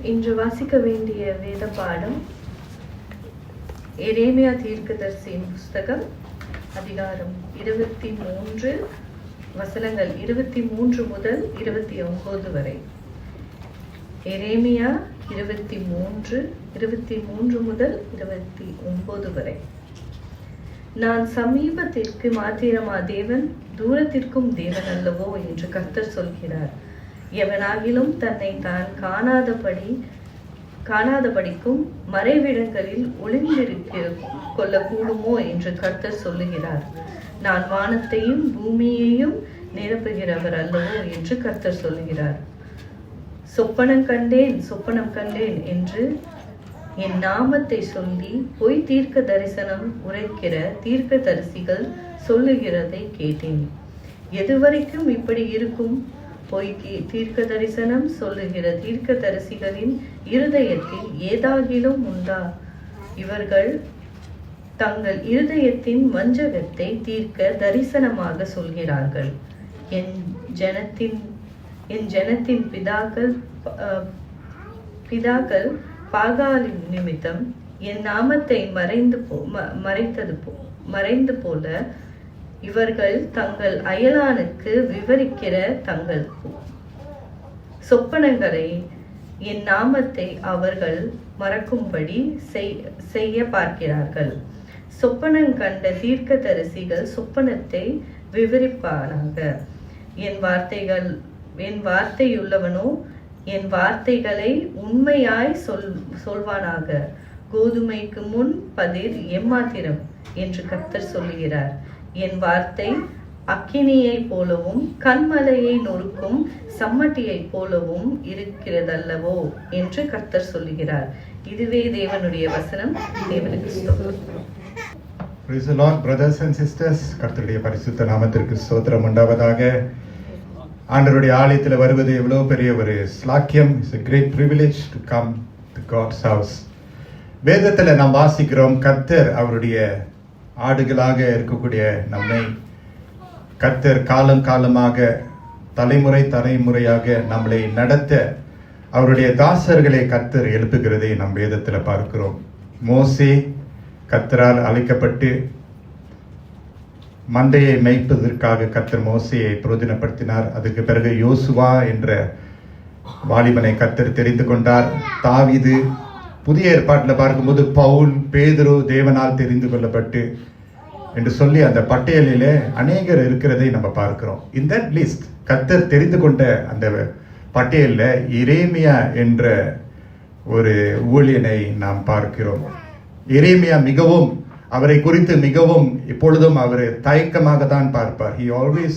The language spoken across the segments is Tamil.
இன்று வாசிக்க வேண்டிய வேத பாடம் எரேமியா தீர்க்கதரிசியின் புஸ்தகம் அதிகாரம் 23 வசனங்கள் 23 முதல் 29 வரை. எரேமியா 23 முதல் 29 வரை. நான் சமீபத்திற்கு மாத்திரமா தேவன், தூரத்திற்கும் தேவன் அல்லவோ என்று கர்த்தர் சொல்கிறார். எவனாகிலும் தன்னை தான் காணாதபடிக்கும் மறைவிடங்களில் ஒளிந்திருக்க கொள்ளக்கூடுமோ என்று கர்த்தர் சொல்லுகிறார். நான் வானத்தையும் பூமியையும் நிரப்புகிறவர் அல்லவோ என்று கர்த்தர் சொல்லுகிறார். சொப்பனம் கண்டேன் என்று என் நாமத்தை சொல்லி பொய் தீர்க்க தரிசனம் உரைக்கிற தீர்க்க தரிசிகள் சொல்லுகிறதை கேட்டேன். எதுவரைக்கும் இப்படி இருக்கும்? பொய் தீர்க்க தரிசனம் சொல்லுகிற தீர்க்க தரிசிகளின் இருதயத்தில் ஏதாகிலும் உண்டா? இவர்கள் தங்கள் இருதயத்தின் வஞ்சகத்தை தீர்க்க தரிசனமாக சொல்கிறார்கள். என் ஜனத்தின் பிதாக்கள் பாகாலின் நிமித்தம் என் நாமத்தை மறைந்து போல இவர்கள் தங்கள் அயலானுக்கு விவரிக்கிற தங்கள் சொப்பனங்களை என் நாமத்தை அவர்கள் மறக்கும்படி செய்ய பார்க்கிறார்கள். சொப்பனம் கண்ட தீர்க்க தரிசிகள் சொப்பனத்தை விவரிப்பானாக. என் வார்த்தையுள்ளவனோ என் வார்த்தைகளை உண்மையாய் சொல்வானாக. கோதுமைக்கு முன் பதிர் எம்மாத்திரம் என்று கர்த்தர் சொல்லுகிறார். என் வார்த்தை அக்கினியை போலவும் கண்மலையை நொறுக்கும் சம்மட்டியை போலவும் இருக்கிறதல்லவோ என்று கர்த்தர் சொல்லுகிறார். இதுவே தேவனுடைய வசனம். தேவனுக்கு ஸ்தோத்திரம். Praise the Lord, brothers and sisters. கர்த்தருடைய பரிசுத்த நாமத்திற்கு ஸ்தோத்திரம் உண்டாவதாக. ஆண்டவருடைய ஆலயத்தில் வருவது எவ்வளவு பெரிய ஒரு ஸ்லாக்கியம். It's a great privilege to come to God's house. வேதத்தில் நாம் வாசிக்கிறோம், கர்த்தர் அவருடைய ஆடுகளாக இருக்கக்கூடிய நம்மை கர்த்தர் காலமாக தலைமுறையாக நம்மளை நடத்த அவருடைய தாசர்களை கர்த்தர் எழுப்புகிறதை நம் வேதத்தில் பார்க்கிறோம். மோசே கர்த்தரால் அழைக்கப்பட்டு மந்தையை மேய்ப்பதற்காக கர்த்தர் மோசையை பிரயோஜனப்படுத்தினார். அதுக்கு பிறகு யோசுவா என்ற வாலிபனை கர்த்தர் தெரிந்து கொண்டார். தாவீது, புதிய ஏற்பாட்டில் பார்க்கும்போது பவுல், பேதுரு தேவனால் தெரிந்து கொள்ளப்பட்டு என்று சொல்லி அந்த பட்டியலிலே அநேகர் இருக்கிறதை நம்ம பார்க்கிறோம். இன் தட் லிஸ்ட் கர்த்தர் தெரிந்து கொண்ட அந்த பட்டியலில் எரேமியா என்ற ஒரு ஊழியனை நாம் பார்க்கிறோம். எரேமியா மிகவும் அவரை குறித்து மிகவும் எப்பொழுதும் அவர் தயக்கமாக தான் பார்ப்பார். He always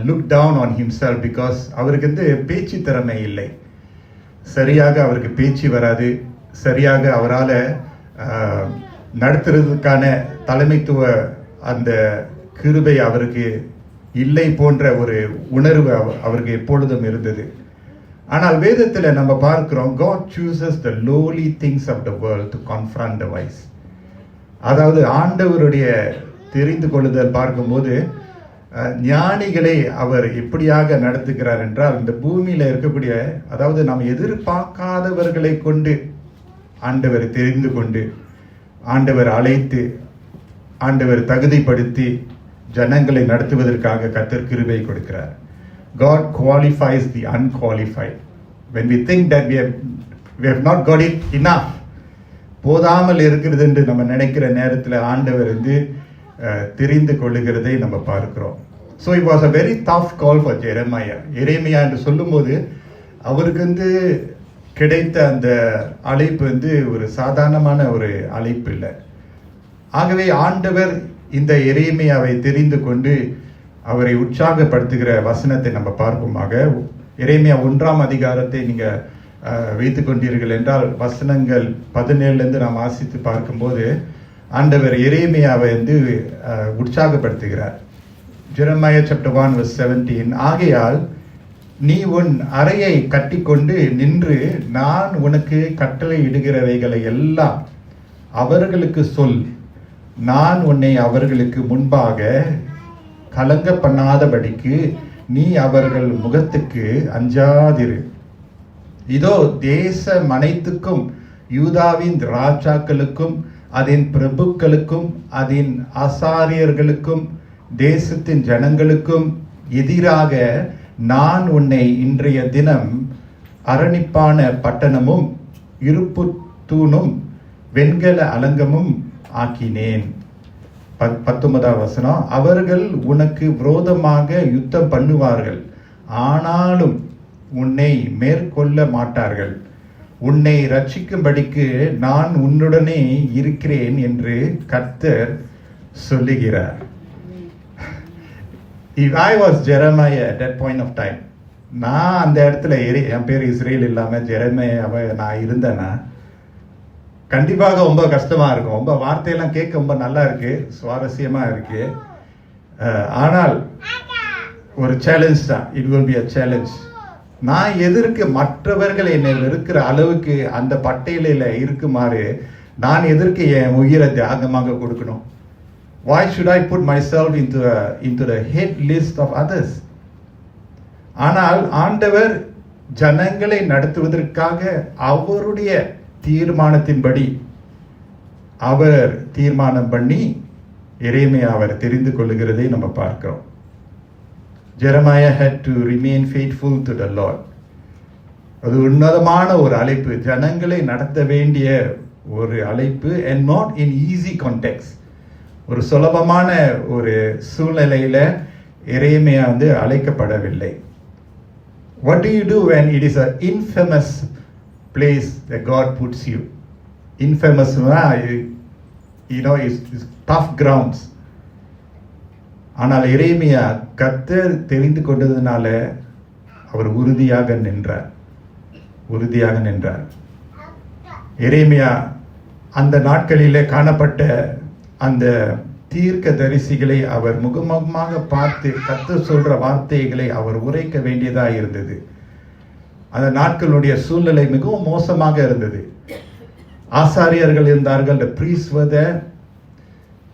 looked down on himself because அவருக்கு பேச்சு திறமை இல்லை. சரியாக அவருக்கு பேச்சு வராது. சரியாக அவரால் நடத்துறதுக்கான தலைமைத்துவ அந்த கிருபை அவருக்கு இல்லை போன்ற ஒரு உணர்வு அவருக்கு எப்பொழுதும் இருந்தது. ஆனால் வேதத்தில் நம்ம பார்க்கிறோம், God chooses the lowly things of the world to confront the wise. அதாவது ஆண்டவருடைய தெரிந்து கொள்ளுதல் பார்க்கும்போது ஞானிகளை அவர் எப்படியாக நடத்துகிறார் என்றால், இந்த பூமியில இருக்கக்கூடிய, அதாவது நாம் எதிர்பார்க்காதவர்களை கொண்டு ஆண்டவர் தெரிந்து கொண்டு, ஆண்டவர் அழைத்து, ஆண்டவர் தகுதிப்படுத்தி ஜனங்களை நடத்துவதற்காக கர்த்தர் கிருபை கொடுக்கிறார். God qualifies the unqualified. When we think that we have not got it enough, போதாமல் இருக்கிறது என்று நம்ம நினைக்கிற நேரத்தில் ஆண்டவர் தெரிந்து கொள்ளுகிறதை நம்ம பார்க்கிறோம். So it was a very tough call for Jeremiah என்று சொல்லும்போது அவருக்கு கிடைத்த அந்த அழைப்பு ஒரு சாதாரணமான ஒரு அழைப்பு இல்லை. ஆகவே ஆண்டவர் இந்த எரேமியாவை தெரிந்து கொண்டு அவரை உற்சாகப்படுத்துகிற வசனத்தை நம்ம பார்ப்போமாக. எரேமியா 1ஆம் அதிகாரத்தை நீங்கள் வைத்து கொண்டீர்கள் என்றால் வசனங்கள் 17 நாம் வாசித்து பார்க்கும்போது ஆண்டவர் எரேமியாவை உற்சாகப்படுத்துகிறார். Jeremiah chapter 1 verse 17, ஆகையால் நீ உன் அறையை கட்டிக்கொண்டு நின்று நான் உனக்கு கட்டளை இடுகிறவைகளை எல்லாம் அவர்களுக்கு சொல். நான் உன்னை அவர்களுக்கு முன்பாக கலங்க பண்ணாதபடிக்கு நீ அவர்கள் முகத்துக்கு அஞ்சாதிரு. இதோ தேசம் அனைத்துக்கும், யூதாவின் ராஜாக்களுக்கும் அதன் பிரபுக்களுக்கும் அதன் ஆசாரியர்களுக்கும் தேசத்தின் ஜனங்களுக்கும் எதிராக நான் உன்னை இன்றைய தினம் அரணிப்பான பட்டணமும் இருப்பு தூணும் வெண்கல அலங்கமும் ஆக்கினேன். 19ஆம் வசனம், அவர்கள் உனக்கு விரோதமாக யுத்தம் பண்ணுவார்கள், ஆனாலும் உன்னை மேற்கொள்ள மாட்டார்கள். உன்னை ரட்சிக்கும்படிக்கு நான் உன்னுடனே இருக்கிறேன் என்று கர்த்தர் சொல்லுகிறார். If I was Jeremiah at that point of time, நான் அந்த இடத்துல என் பேர் இஸ்ரேல் இல்லாம ஜெரமையாவை நான் இருந்தேன்னா கண்டிப்பாக ரொம்ப கஷ்டமா இருக்கும். ரொம்ப வார்த்தையெல்லாம் கேட்க ரொம்ப நல்லா இருக்கு, சுவாரஸ்யமா இருக்கு. ஆனால் ஒரு சேலஞ்ச் தான். It will be a challenge. நான் எதற்கு மற்றவர்கள் என்னை வெறுக்கிற அளவுக்கு அந்த பட்டியலில் இருக்குமாறு நான் எதற்கு என் உயிரை தியாகமாக கொடுக்கணும்? Why should I put myself into the hit list of others? ஆனால் ஆண்டவர் ஜனங்களை நடத்துவதற்காக அவருடைய தீர்மானத்தின்படி அவர் தீர்மானம் பண்ணி எரேமியா அவர் தெரிந்து கொள்ளுகிறதை நம்ம பார்க்கிறோம். Jeremiah had to remain faithful to the Lord. அது உன்னதமான ஒரு அழைப்பு, ஜனங்களை நடத்த வேண்டிய ஒரு அழைப்பு, and not in easy context. ஒரு சுலபமான ஒரு சூழ்நிலையில எரேமியா அழைக்கப்படவில்லை. What do you do when it is an infamous place that God puts you? Infamous, it's tough grounds. ஆனால் எரேமியா கர்த்தர் தெரிந்து கொண்டதுனால அவர் உறுதியாக நின்றார். எரேமியா அந்த நாட்களிலே காணப்பட்ட அந்த தீர்க்க தரிசிகளை அவர் முகமுகமாக பார்த்து கர்த்தர் சொல்ற வார்த்தைகளை அவர் உரைக்க வேண்டியதா இருந்தது. அந்த நாட்களுடைய சூழ்நிலை மிகவும் மோசமாக இருந்தது. ஆசாரியர்கள் இருந்தார்கள், the priests were there.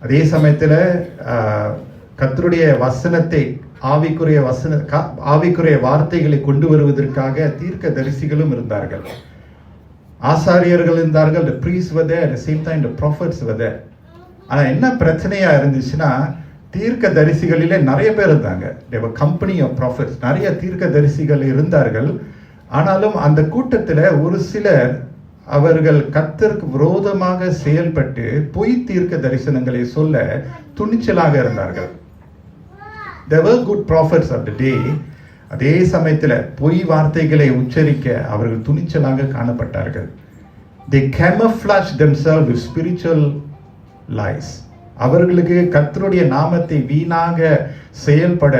அதே சமயத்தில் கர்த்தருடைய வசனத்தை ஆவிக்குரிய வார்த்தைகளை கொண்டு வருவதற்காக தீர்க்க தரிசிகளும் இருந்தார்கள், ஆசாரியர்கள் இருந்தார்கள், the priests were there, at the same time the prophets were there. ஆனா என்ன பிரச்சனையா இருந்துச்சுன்னா, தீர்க்க தரிசிகளிலே நிறைய பேர் இருந்தாங்க. they were company of prophets. நிறைய தீர்க்க தரிசிகள் இருந்தார்கள். ஆனாலும் அந்த கூட்டத்தில் ஒரு சிலர் அவர்கள் கர்த்தருக்கு விரோதமாக செயல்பட்டு பொய் தீர்க்க தரிசனங்களை சொல்ல துணிச்சலாக இருந்தார்கள். There were good prophets of the day. அதே சமயத்தில் பொய் வார்த்தைகளை உச்சரிக்க அவர்கள் துணிச்சலாக காணப்பட்டார்கள். They camouflaged themselves with spiritual lies. அவர்களுக்கு கர்த்தருடைய நாமத்தை வீணாக செயல்பட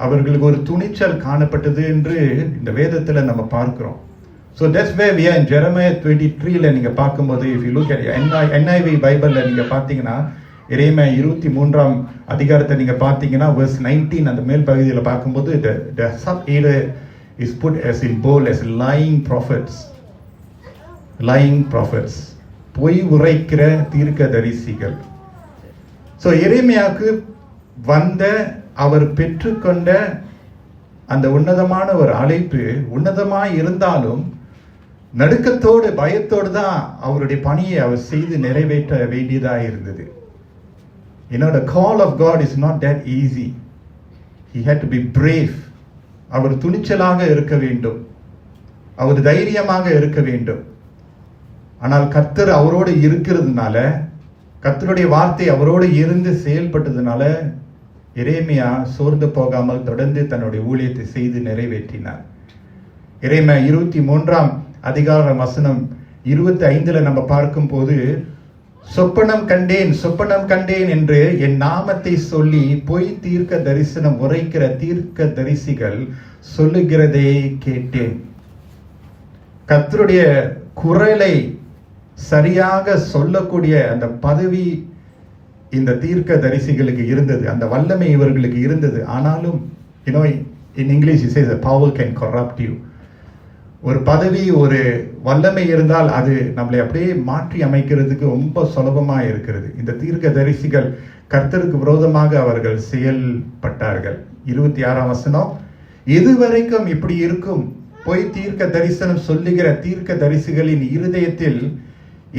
அவர்களுக்கு ஒரு துணிச்சல் காணப்பட்டது என்று இந்த வேதத்தில் நம்ம பார்க்கிறோம். So that's where we are in Jeremiah 23ல நீங்க பார்க்கும்போது, if you look at NIV பைபிள்ல நீங்க பார்த்தீங்கன்னா, எரேமியா 23ஆம் அதிகாரத்தை நீங்க பார்த்தீங்கன்னா verse 19 அந்த மேல் பகுதியில் பார்க்கும்போது the subheader is put as in bold as lying prophets. பொய் உரைக்கிற தீர்க்க தரிசிகள். ஸோ எரேமியாவுக்கு வந்த அவர் பெற்றுக்கொண்ட அந்த உன்னதமான ஒரு அழைப்பு உன்னதமாய் இருந்தாலும் நடுக்கத்தோடு பயத்தோடு தான் அவருடைய பணியை அவர் செய்து நிறைவேற்ற வேண்டியதாக இருந்தது. The call of God is not that easy. He had to be brave. அவர் துணிச்சலாக இருக்க வேண்டும், அவர் தைரியமாக இருக்க வேண்டும். ஆனால் கர்த்தர் அவரோடு இருக்கிறதுனால, கர்த்தருடைய வார்த்தை அவரோடு இருந்து செயல்பட்டதுனால எரேமியா சோர்ந்து போகாமல் தொடர்ந்து தன்னுடைய ஊழியத்தை செய்து நிறைவேற்றினார். எரேமியா 23ஆம் அதிகாரம் வசனம் 25ல நம்ம பார்க்கும் போது, சொப்பனம் கண்டேன் என்று என் நாமத்தை சொல்லி பொய் தீர்க்க தரிசனம் உரைக்கிற தீர்க்க தரிசிகள் சொல்லுகிறதை கேட்டேன். கர்த்தருடைய குரலை சரியாக சொல்லக்கூடிய அந்த பதவி இந்த தீர்க்க தரிசிகளுக்கு இருந்தது, அந்த வல்லமை இவர்களுக்கு இருந்தது. ஆனாலும் in English it says that power can corrupt you. ஒரு பதவி, ஒரு வல்லமை இருந்தால் அது நம்மளை அப்படியே மாற்றி அமைக்கிறதுக்கு ரொம்ப சுலபமாக இருக்கிறது. இந்த தீர்க்க தரிசிகள் கர்த்தருக்கு விரோதமாக அவர்கள் செயல்பட்டார்கள். 26ஆம் வசனம், எதுவரைக்கும் இப்படி இருக்கும் பொய் தீர்க்க தரிசனம் சொல்லுகிற தீர்க்க தரிசிகளின் இருதயத்தில்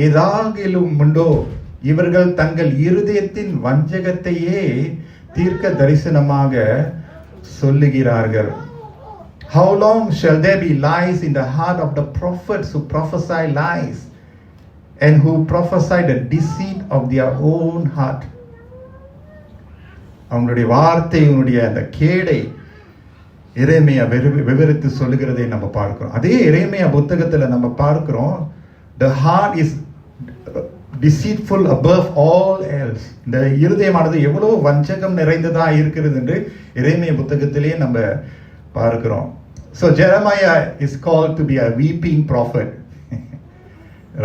ஏதாகிலும் உண்டோ? இவர்கள் தங்கள் இருதயத்தின் வஞ்சகத்தையே தீர்க்க தரிசனமாக சொல்லுகிறார்கள். How long shall there be lies in the heart of the prophets who prophesy lies and who prophesy the deceit of their own heart? அவங்களுடைய வார்த்தையினுடைய அந்த கேடை எரேமியா விவரித்து சொல்லுகிறதை நம்ம பார்க்கிறோம். அதே எரேமியா புத்தகத்துல நம்ம பார்க்கிறோம், the heart is deceitful above all else. இந்த இருதயமானது எவ்வளவு வஞ்சகம் நிறைந்ததா இருக்கிறது என்று எரேமியா புத்தகத்திலே நம்ம பார்க்கிறோம். So Jeremiah is called to be a weeping prophet.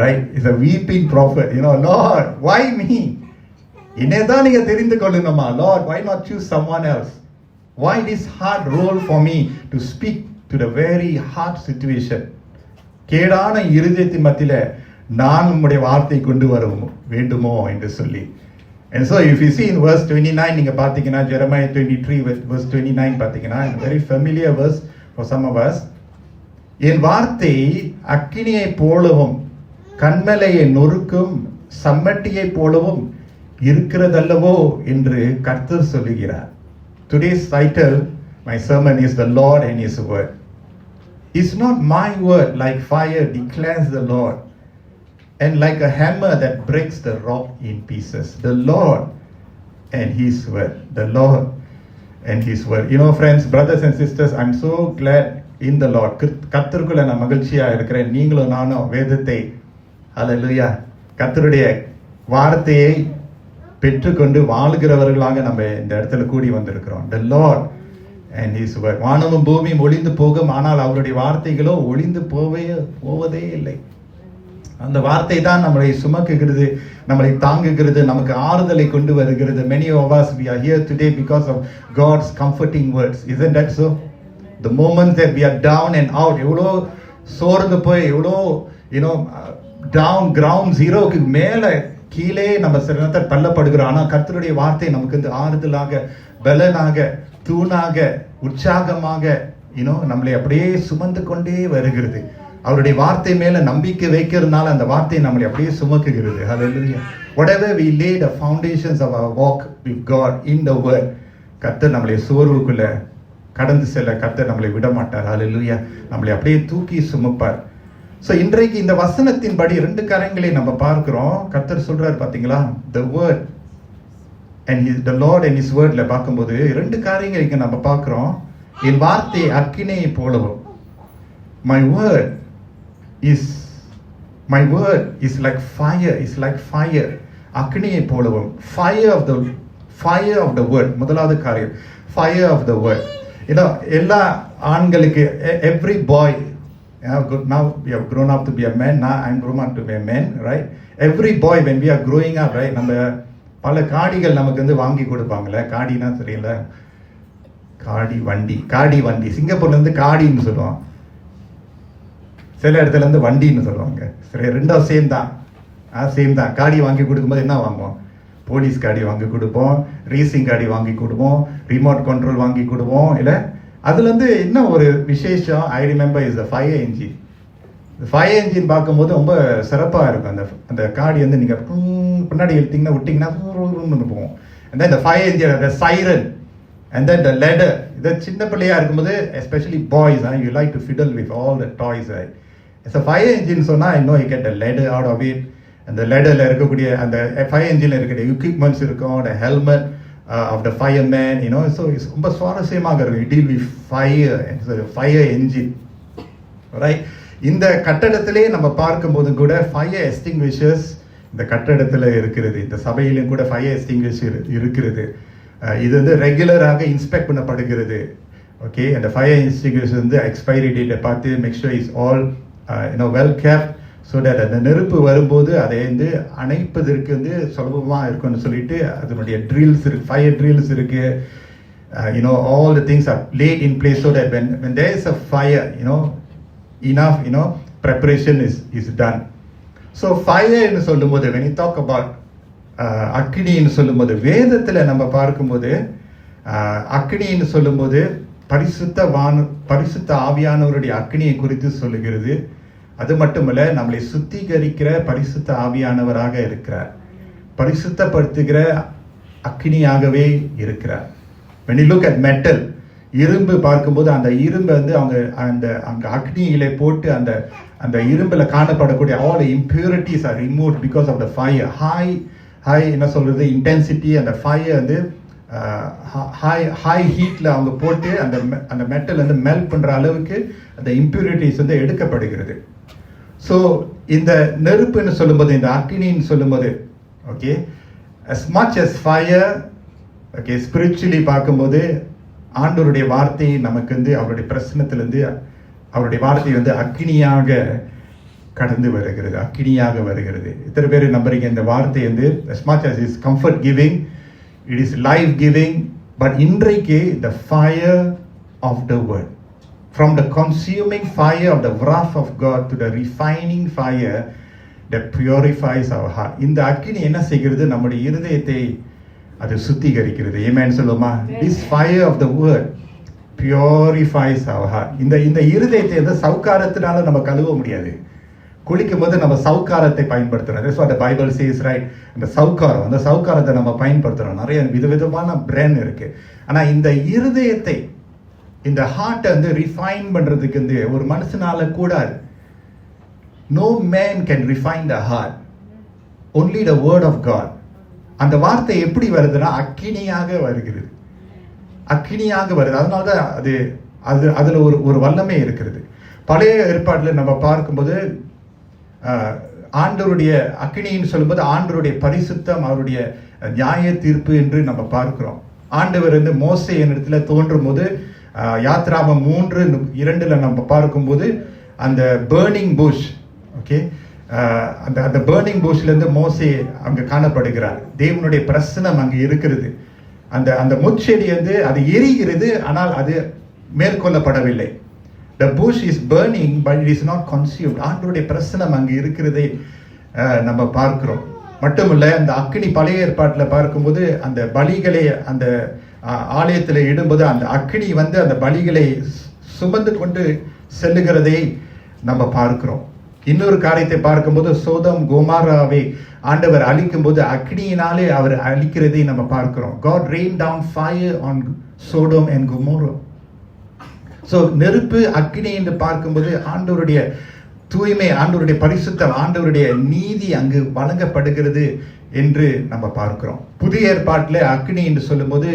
Right? He's a weeping prophet. You know, Lord, why me? என்னதான் நீங்க தெரிந்து கொள்ளணுமா? Lord, why not choose someone else? Why this hard role for me to speak to the very hard situation? கேடான இருதயத்தின் மத்தியில நான் உம்முடைய வார்த்தை கொண்டு வர வேண்டுமோ என்று சொல்லி. And so if you see in verse 29, நீங்க பாத்தீங்கன்னா Jeremiah 23 verse 29 பாத்தீங்கன்னா, very familiar verse for some of us. என் வார்த்தை அக்கினியை போலவும் கண்மலையை நொறுக்கும் சம்மட்டியை போலவும் இருக்கிறதல்லவோ என்று கர்த்தர் சொல்லுகிறார். Today's title, my sermon, is the Lord and His word. Is not my word like fire, declares the Lord, and like a hammer that breaks the rock in pieces? The Lord and His word. The Lord and His word. You know, friends, brothers and sisters, I'm so glad in the Lord. கர்த்தருக்குள்ள நான் மகிழ்ச்சியா இருக்கிறேன். நீங்களும் நானும் வேதத்தை, ஹல்லேலூயா, கர்த்தருடைய வார்த்தையை பெற்றுக்கொண்டு வாழுகிறவர்களாக நம்ம இந்த இடத்துல கூடி வந்திருக்கிறோம். The Lord and His word. வானமும் பூமியும் ஒளிந்து போகும், ஆனால் அவருடைய வார்த்தைகளோ ஒளிந்து போவதே இல்லை. அந்த வார்த்தை தான் நம்மளை சுமக்குகிறது, நம்மளை தாங்குகிறது, நமக்கு ஆறுதலை கொண்டு வருகிறது. Many of us, we are here today because of God's comforting words. Isn't that so? The moment that we are down and out, எவ்வளோ சோர்ந்து போய், எவ்வளோ டவுன் கிரவுண்ட் ஜீரோக்கு மேலே கீழே நம்ம சில நேரத்தில் தள்ளப்படுகிறோம். ஆனால் கர்த்தருடைய வார்த்தை நமக்கு வந்து ஆறுதலாக, பலனாக, தூணாக, உற்சாகமாக நம்மளை அப்படியே சுமந்து கொண்டே வருகிறது. அவருடைய வார்த்தை மேல நம்பிக்கை வைக்கிறதுனால அந்த வார்த்தை நம்மளை அப்படியே சுமக்குகிறது. Hallelujah. Whatever we lay the foundations of our walk with God in the word, கர்த்தர் நம்மளை சோர்வுக்குள்ள கடந்து செல்ல கர்த்தர் நம்மளை விட மாட்டார். Hallelujah. நம்மளை அப்படியே தூக்கி சுமப்பார். So இன்றைக்கு இந்த வசனத்தின்படி ரெண்டு காரியங்களை நம்ம பார்க்கிறோம். கர்த்தர் சொல்றாரு பாத்தீங்களா, the word and the Lord and His wordல பார்க்கும்போது ரெண்டு காரியங்களை இங்க நம்ம பார்க்கிறோம். என் வார்த்தை அக்கினியை போலவும், my word is like fire, is like fire. அக்கினியை போலவும், fire of the word. முதலாவது காரியம், fire of the word. எல்லா ஆண்களுக்கு, every boy, now we have grown up to be a man, now I'm grown up to be a man, right? Every boy when we are growing up, right, நம்ம பல காடிகள் நமக்கு வந்து வாங்கி கொடுப்பாங்கல்ல. காடினா தெரியல, காடி வண்டி சிங்கப்பூர்ல இருந்து காடின்னு சொல்லுவாங்க, சில இடத்துல இருந்து வண்டின்னு சொல்லுவாங்க. சரி, ரெண்டும் சேம் தான். காடி வாங்கி கொடுக்கும்போது என்ன வாங்குவோம்? போலீஸ் காடி வாங்கி கொடுப்போம், ரேசிங் காடி வாங்கி கொடுப்போம், ரிமோட் கண்ட்ரோல் வாங்கி கொடுப்போம். இல்லை, அதுல இருந்து என்ன ஒரு விசேஷம், I remember is the fire engine. Fire engine பார்க்கும்போது ரொம்ப சிறப்பாக இருக்கும். அந்த காடி வந்து நீங்கள் பின்னாடி எடுத்தீங்கன்னா விட்டிங்கன்னா போவோம். and then the fire engine, the siren, and then the ladder. இது சின்ன பிள்ளையா இருக்கும்போது, especially boys, you like to fiddle with all the toys, right? As a fire engine சொன்னா, you get the ladder out of it, and the ladderல இருக்கக்கூடிய அந்த fire engineல இருக்கக்கூடிய equipments இருக்கும், the helmet of the fireman, so it's ரொம்ப சுவாரஸ்யமாக இருக்கும். You deal with fire, and so the fire engine, right? இந்த கட்டடத்திலே நம்ம பார்க்கும்போது கூட ஃபயர் எக்ஸ்டிங்விஷர்ஸ் இந்த கட்டடத்தில் இருக்கிறது. இந்த சபையிலும் கூட ஃபயர் எக்ஸ்டிங்விஷர் இருக்கிறது. இது வந்து ரெகுலராக இன்ஸ்பெக்ட் பண்ணப்படுகிறது. ஓகே, அந்த ஃபயர் எக்ஸ்டிங்விஷர் வந்து எக்ஸ்பைரி டேட்டை பார்த்து make sure is all well kept, so that அந்த நெருப்பு வரும்போது அதை வந்து அணைப்பதற்கு வந்து சுலபமாக இருக்கும்னு சொல்லிட்டு அதனுடைய ட்ரில்ஸ் இருக்கு, ஃபயர் ட்ரில்ஸ் இருக்கு. All the things are laid in place so that when there is a fire, enough preparation is done. So fire ன்னு சொல்லும்போது, when you talk about அக்கினின்னு சொல்லும்போது, வேதத்துல நம்ம பார்க்கும்போது அக்கினின்னு சொல்லும்போது பரிசுத்த ஆவியானவருடைய அக்கினியை குறித்து சொல்லுகிறது. அது மட்டுமல்ல, நம்மளை சுத்திகரிக்கிற பரிசுத்த ஆவியானவராக இருக்கிறார், பரிசுத்தப்படுத்துகிற அக்கினியாகவே இருக்கிறார். when you look at metal, இரும்பு பார்க்கும்போது அந்த இரும்பு வந்து அங்க அக்னியிலே போட்டு அந்த இரும்புல காணப்படக்கூடிய all the impurities are removed because of the fire. high என்ன சொல்றது, intensity, அந்த ஃபயர் வந்து ஹை ஹீட்ல அவங்க போட்டு அந்த மெட்டல் வந்து மெல்ட் பண்ற அளவுக்கு அந்த இம்பியூரிட்டிஸ் வந்து எடுக்கப்படுகிறது. ஸோ இந்த நெருப்புன்னு சொல்லும்போது, இந்த அக்னின்னு சொல்லும்போது, okay, as much as fire, okay, spiritually பார்க்கும்போது ஆண்டவருடைய வார்த்தை நமக்கு வந்து அவருடைய பிரசன்னத்திலிருந்து அவருடைய வார்த்தை வந்து அக்னியாக கடந்து வருகிறது, அக்னியாக வருகிறது. இத்தனை பேர் நம்புறீங்க இந்த வார்த்தை வந்து as much as is comfort giving, it is life giving. but இன்றைக்கு the fire of the word, from the consuming fire of the wrath of God to the refining fire that purifies our heart. இந்த அக்னி என்ன செய்கிறது, நம்முடைய இருதயத்தை அது சுத்திகரிக்கிறது. ஆமென் சொல்லுமா? this fire of the word purifies our heart. இந்த இருதயத்தை வந்து சவுக்காரத்தினால நம்ம கழுவ முடியாது. குளிக்கும் போது நம்ம சவுக்காரத்தை பயன்படுத்துறோம். that's what the Bible says, right? அந்த சவுக்காரத்தை நம்ம பயன்படுத்துறோம். நிறைய விதவிதமான பிராண்ட் இருக்கு. ஆனா இந்த இருதயத்தை, இந்த ஹார்ட்டை வந்து ரிஃபைன் பண்றதுக்கு வந்து ஒரு மனுஷனால கூடாது. no man can refine the heart, only the word of God. அந்த வார்த்தை எப்படி வருதுன்னா அக்கினியாக வருகிறது, அக்கினியாக வருது. அதனாலதான் அது அதுல ஒரு வல்லமை இருக்கிறது. பழைய ஏற்பாட்டில் நம்ம பார்க்கும்போது ஆண்டவருடைய அக்கினின்னு சொல்லும்போது ஆண்டவருடைய பரிசுத்தம், அவருடைய நியாய தீர்ப்பு என்று நம்ம பார்க்கிறோம். ஆண்டவர் வந்து மோசே இடத்துல தோன்றும் போது யாத்ராமம் 3:2 நம்ம பார்க்கும்போது அந்த பேர்னிங் புஷ், ஓகே, அந்த பேர்னிங் புஷ்ல இருந்து மோசே அங்க காணப்படுகிறார். தேவனுடைய பிரசனம் அங்க இருக்கிறது. அந்த முச்செடி வந்து அது எரிகிறது, ஆனால் அது மேற்கொள்ளப்படவில்லை. The bush is burning but it is not consumed. ஆண்டவருடைய பிரசனம் அங்க இருக்கிறதை நம்ம பார்க்கிறோம். மட்டுமல்ல, அந்த அக்கினி பழைய ஏற்பாட்டில் பார்க்கும்போது அந்த பலிகளை அந்த ஆலயத்தில் இடும்போது அந்த அக்கினி வந்து அந்த பலிகளை சுமந்து கொண்டு செல்லுகிறதை நம்ம பார்க்கிறோம். இன்னொரு காரியத்தை பார்க்கும்போது சோதம் கோமாராவை ஆண்டவர் அழிக்கும் போது அக்னியினாலே அவர் அழிக்கிறதை நம்ம பார்க்கிறோம். God rained down fire on Sodom and Gomorrah. So நெருப்பு அக்னி என்று பார்க்கும்போது ஆண்டவருடைய தூய்மை, ஆண்டவருடைய பரிசுத்தம், ஆண்டவருடைய நீதி அங்கு வழங்கப்படுகிறது என்று நம்ம பார்க்கிறோம். புதிய ஏற்பாட்டில் அக்னி என்று சொல்லும்போது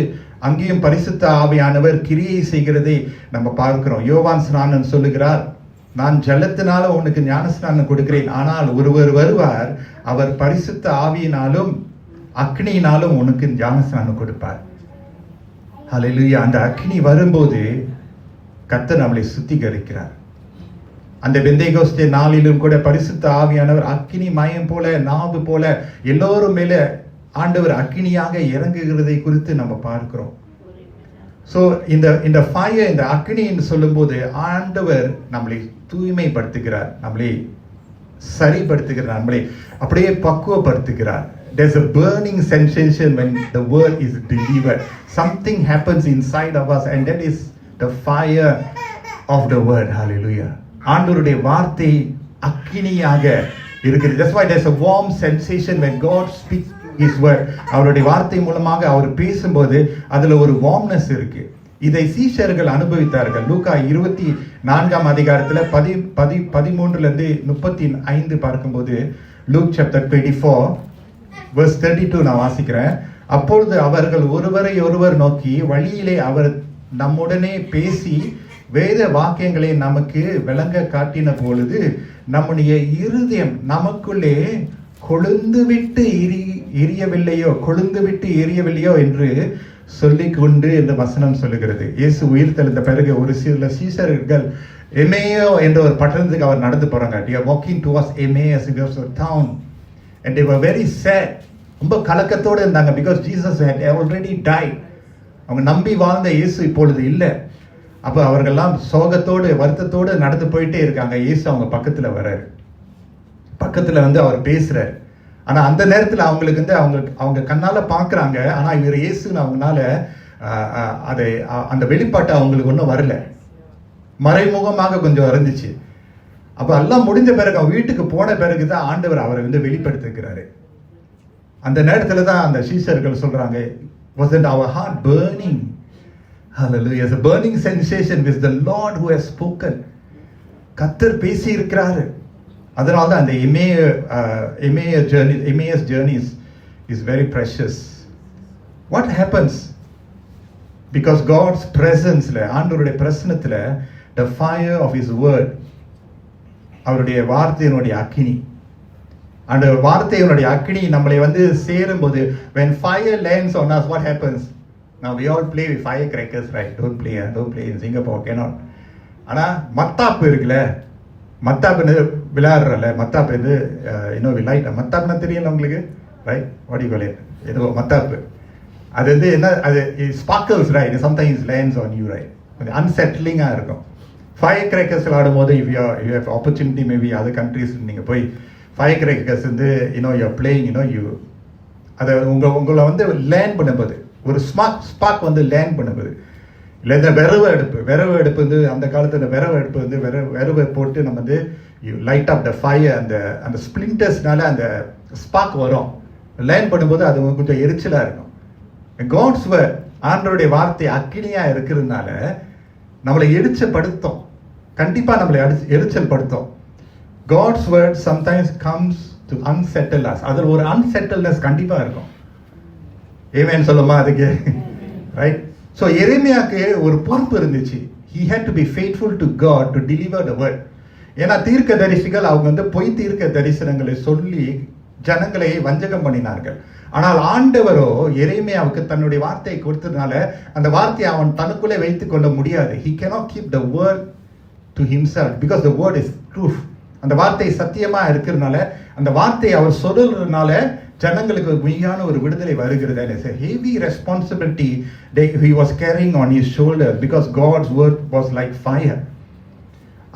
அங்கேயும் பரிசுத்த ஆவியானவர் கிரியை செய்கிறதை நம்ம பார்க்கிறோம். யோவான் ஸ்நானன் சொல்லுகிறார், நான் ஜலத்தினால உனக்கு ஞானஸ்நானம் கொடுக்கிறேன், ஆனால் ஒருவர் வருவார், அவர் பரிசுத்த ஆவியினாலும் அக்னியினாலும் உனக்கு ஞானஸ்நானம் கொடுப்பார். ஹல்லேலூயா. அந்த அக்னி வரும்போது கர்த்தர் நம்மளை சுத்திகரிக்கிறார். அந்த பெந்தேகோஸ்தே நாளிலும் கூட பரிசுத்த ஆவியானவர் அக்கினி மயம் போல, நாவு போல எல்லோரும் மேல ஆண்டவர் அக்கினியாக இறங்குகிறதை குறித்து நம்ம பார்க்கிறோம். ஸோ இந்த ஃபயர், இந்த அக்னி என்று சொல்லும்போது ஆண்டவர் நம்மளை தூய்மைப்படுத்துகிறார், நம்மளை சரிப்படுத்துகிறார், நம்மளை அப்படியே பக்குவப்படுத்துகிறார். There's a burning sensation when the word is delivered. Something happens inside of us and that is the fire of the word. Hallelujah. ஆண்டவருடைய வார்த்தை அக்கினியாக இருக்கிறது. That's why there's a warm sensation when God speaks his word. அவருடைய வார்த்தை மூலமாக அவர் பேசும்போது அதுல ஒரு வார்ம்னஸ் இருக்கு. இதை சீஷர்கள் அனுபவித்தார்கள். லூக்கா 24 அதிகாரத்துல 13 35 பார்க்கும்போது, லூக் சாப்டர் 24 verse 32 நான் வாசிக்கிறேன். அப்பொழுது அவர்கள் ஒருவரை ஒருவர் நோக்கி, வழியிலே அவர் நம்முடனே பேசி வேத வாக்கியங்களை நமக்கு விளங்க காட்டின பொழுது நம்முடைய இருதயம் நமக்குள்ளே கொழுந்து விட்டு எரியவில்லையோ என்று சொல்லிக்கொண்டு என்ற வசனம் சொல்லுகிறது. இயேசு உயிர் தெழுந்த பிறகு ஒரு சில சீஷர்கள் எமேயோ என்ற ஒரு பட்டணத்துக்கு அவர் நடந்து போறாங்க. They are walking towards Emmaus, it was a town, and they were very sad. ரொம்ப கலக்கத்தோடு இருந்தாங்க. because Jesus had already died. அவங்க நம்பி வாழ்ந்த இயேசு இப்பொழுது இல்லை. அப்ப அவர்கள்லாம் சோகத்தோடு வருத்தத்தோடு நடந்து போயிட்டே இருக்காங்க. இயேசு அவங்க பக்கத்துல வர்றாரு, பக்கத்துல வந்து அவர் பேசுறாரு. ஆனா அந்த நேரத்துல அவங்களுக்கு வந்து அவங்க கண்ணால பாக்குறாங்க, ஆனா இவர் இயேசுன்னு அவங்களால அதை அந்த வெளிப்பாட்டை அவங்களுக்கு ஒன்றும் வரல, மறைமுகமாக கொஞ்சம் இருந்துச்சு. அப்போ எல்லாம் முடிஞ்ச பிறகு அவன் வீட்டுக்கு போன பிறகு தான் ஆண்டவர் அவரை வந்து வெளிப்படுத்திருக்கிறாரு. அந்த நேரத்தில் தான் அந்த சீஷர்கள் சொல்றாங்க, wasn't our heart burning? Hallelujah. It's a burning sensation with the Lord who has spoken. கர்த்தர் பேசி இருக்கிறாரு. அதனால தான் அந்த Emmaus journey is very precious. What happens? Because God's presence, ஆண்டவருடைய பிரசன்னத்துல, the fire of his word, அவருடைய வார்த்தையினுடைய அக்கினி, அந்த வார்த்தையினுடைய அக்கினி நம்மளை வந்து சேரும்போது, when fire lands on us, what happens? Now we all play with firecrackers, right? Don't play in Singapore, cannot. ஆனா மத்தாப்பு இருக்குல்ல, மத்தாப்புன்னு விளையாடுறல, மத்தாப்பு இது இன்னும் லைட், மத்தாப்புனா தெரியல உங்களுக்கு, right? What you call it? ஏதோ மத்தாப்பு, அது வந்து என்ன, அது sparkles, right? Sometimes lands on you, right? கொஞ்சம் அன்செட்டிலிங்காக இருக்கும். ஃபயர் கிரேக்கர்ஸ் விளையாடும்போது, you have opportunity, maybe other countries நீங்கள் போய் ஃபயர் கிரேக்கர்ஸ் வந்து யூஆர் பிளேயிங், அதை உங்களை வந்து லேண்ட் பண்ணும்போது, ஒரு ஸ்பார்க் வந்து லேண்ட் பண்ணும்போது, இல்லை இந்த விரவு அடுப்பு வந்து அந்த காலத்தில் விரவு அடுப்பு வந்து விரவை போட்டு நம்ம வந்து லைட் ஆஃப் த ஃபயர், அந்த ஸ்பிளிண்டர்ஸ்னால அந்த ஸ்பார்க் வரும். லேண்ட் பண்ணும்போது அது கொஞ்சம் எரிச்சலாக இருக்கும். காட்ஸ் வேர்ட், ஆண்டவருடைய வார்த்தை அக்கினியா இருக்கிறதுனால நம்மளை எரிச்சப்படுத்தும், கண்டிப்பா நம்மளை எரிச்சல் படுத்தும். God's word sometimes comes to unsettle us. அதில் ஒரு unsettledness கண்டிப்பா இருக்கும். ஆமென் சொல்லுமா அதுக்கு, ரைட்? ஸோ எரேமியாவுக்கு ஒரு பொறுப்பு இருந்துச்சு. He had to be faithful to God to deliver the word. ஏன்னா தீர்க்க தரிசிகள் அவங்க வந்து பொய் தீர்க்க தரிசனங்களை சொல்லி ஜனங்களை வஞ்சகம் பண்ணினார்கள். ஆனால் ஆண்டவரோ எரேமியாவுக்கு தன்னுடைய வார்த்தையை கொடுத்ததுனால அந்த வார்த்தையை அவன் தனக்குள்ளே வைத்துக் கொள்ள முடியாது. He cannot keep the word to himself because the word is truth. அந்த வார்த்தை சத்தியமா இருக்கிறதுனால, அந்த வார்த்தையை அவர் சொல்றதுனால ஜனங்களுக்கு மெய்யான ஒரு விடுதலை வருகிறது. It's a heavy responsibility that he was carrying on his shoulders because God's word was like fire.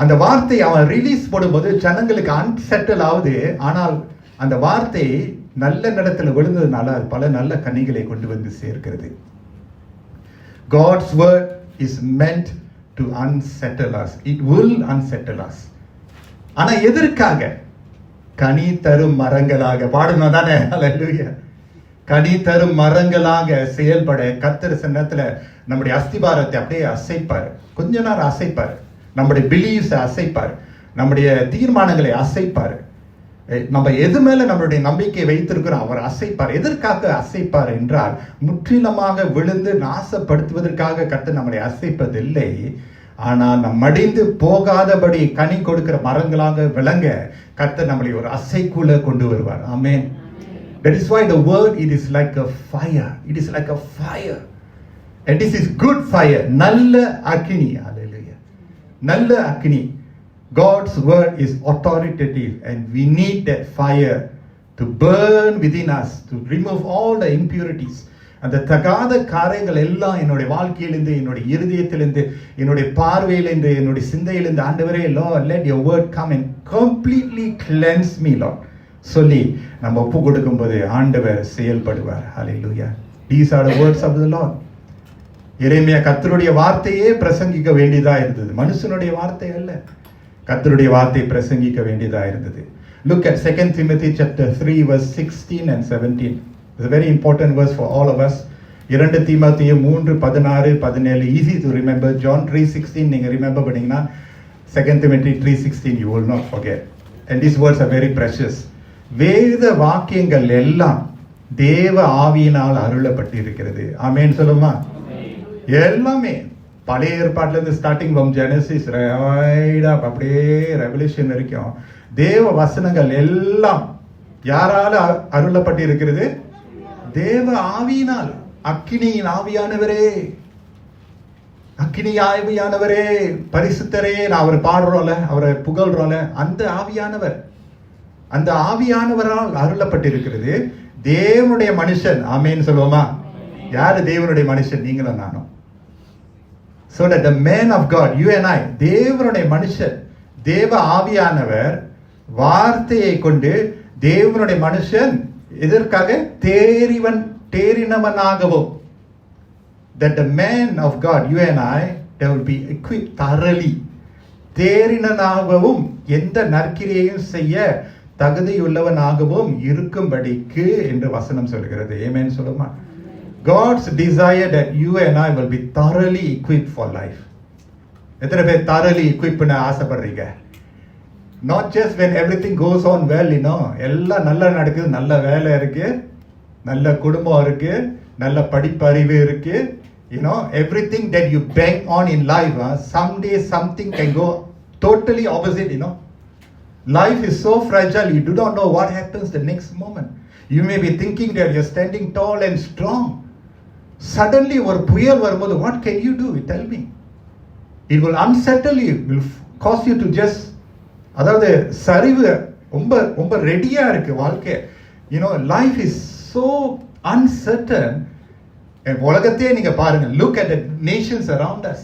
அந்த வார்த்தை அவன் ரிலீஸ் போடும்போது ஜனங்களுக்கு அன்செட்டில் ஆகுது. ஆனால் அந்த வார்த்தை நல்ல நடத்துல விழுந்ததுனால அது பல நல்ல கனிகளை கொண்டு வந்து சேர்க்கிறது. God's word is meant to unsettle us. It will unsettle us. ஆனா எதற்காக? கனி தரும் மரங்களாக பாடணும் தானே? ஹல்லேலூயா. கனி தரும் மரங்களாக செயல்பட கர்த்தர் சன்னத்துல நம்முடைய அஸ்திபாரத்தை அப்படியே அசைப்பார். கொஞ்ச நேரம் அசைப்பார். நம்முடைய பிலீவ்ஸை அசைப்பார். நம்முடைய தீர்மானங்களை அசைப்பார். நம்ம எது மேல நம்மளுடைய நம்பிக்கை வைத்திருக்கிறோம் அவர் அசைப்பார். எதற்காக அசைப்பார் என்றால், முற்றிலுமாக விழுந்து நாசப்படுத்துவதற்காக கர்த்தர் நம்மளை அசைப்பதில்லை. ஆனால் நம் மடிந்து போகாதபடி கனி கொடுக்கிற மரங்களாக விளங்க கர்த்தர் நம்மளை ஒரு அசைக்குள்ள கொண்டு வருவார். ஆமென். That is why the word, it is like a fire. It is like a fire. And this is good fire. நல்ல அக்கினி. Hallelujah. நல்ல அக்கினி. God's word is authoritative and we need that fire to burn within us, to remove all the impurities. அந்த தகாத காரியங்கள் எல்லாம் என்னுடைய வாழ்க்கையிலிருந்து, என்னுடைய இருதயத்திலிருந்து, என்னுடைய பார்வையிலிருந்து, என்னுடைய சிந்தையிலிருந்து, ஆண்டவரே, Lord, let your word come and completely cleanse me, Lord, சொல்லி நம்ம ஒப்பு கொடுக்கும்போது ஆண்டவர் செயல்படுவார். Hallelujah. These are the words of the Lord. எரேமியா கர்த்தருடைய வார்த்தையே பிரசங்கிக்க வேண்டியதா இருந்தது, மனுஷனுடைய வார்த்தை அல்ல. கர்த்தருடைய வார்த்தை பிரசங்கிக்க வேண்டியதா இருந்தது. Look at 2 Timothy chapter 3 verse 16 and 17. It's a very important verse for all of us. 2 தீமோத்தேயு 3:16-17 easy to remember. John 3:16 நீங்க remember பண்ணீங்கன்னா 2 Timothy 3:16 you will not forget. And these words are very precious. வேத வாக்கியங்கள் எல்லாம் தேவ ஆவியினால் அருளப்பட்டு இருக்கிறது. ஆமென் சொல்லுமா? எல்லாமே பழைய ஏற்பாட்டுல இருந்து ஸ்டார்டிங் ஃப்ரம் ஜெனசிஸ் ரைட் அப் அப்படியே ரெவல்யூஷன் வரைக்கும் தேவ வசனங்கள் எல்லாம் யாரால அருளப்பட்டு இருக்கிறது? தேவ ஆவியினால். அக்கினியின் ஆவியானவரே, அக்கினி ஆவியானவரே, பரிசுத்தரே, நான் அவர் பாடுறோம்ல, அவரை புகழ்றோம்ல, அந்த ஆவியானவர், அந்த ஆவியானவரால் அருளப்பட்டு இருக்கிறது. தேவனுடைய மனுஷன். ஆமென் சொல்லுவோமா? யாரு தேவனுடைய மனுஷன்? நீங்களும் நானும். So that the man of God, you and I, தேவனுடைய மனுஷன், தேவ ஆவியானவர் வார்த்தையை கொண்டு தேவனுடைய மனுஷன் எதற்காக? தேறினவனாகவும் that the man of God, you and I, they will be equipped thoroughly. தேறினனாகவும் எந்த நற்கிரியையும் செய்ய தகுதியுள்ளவனாகவும் இருக்கும்படிக்கு என்று வசனம் சொல்கிறது. ஆமென் சொல்லுமா? God's desire that you and I will be thoroughly equipped for life. எத்தனை பேர் thoroughly equipped பண்ண ஆசைப்படுறீங்க? Not just when everything goes on well, எல்லாம் நல்லா நடக்குது, நல்ல வேலை இருக்கு, நல்ல குடும்பம் இருக்கு, நல்ல படிப்பறிவு இருக்கு, everything that you bank on in life, someday something can go totally opposite, Life is so fragile, you do not know what happens the next moment. You may be thinking that you're standing tall and strong. Suddenly, ஒரு புயல் வரும்போது, what can you do? Tell me. It will unsettle you, will cause you to just, அதாவது சரிவு ரொம்ப ரெடியா இருக்கு வாழ்க்கை. Life is so uncertain. உலகத்தையே நீங்க பாருங்க, look at the nations around us.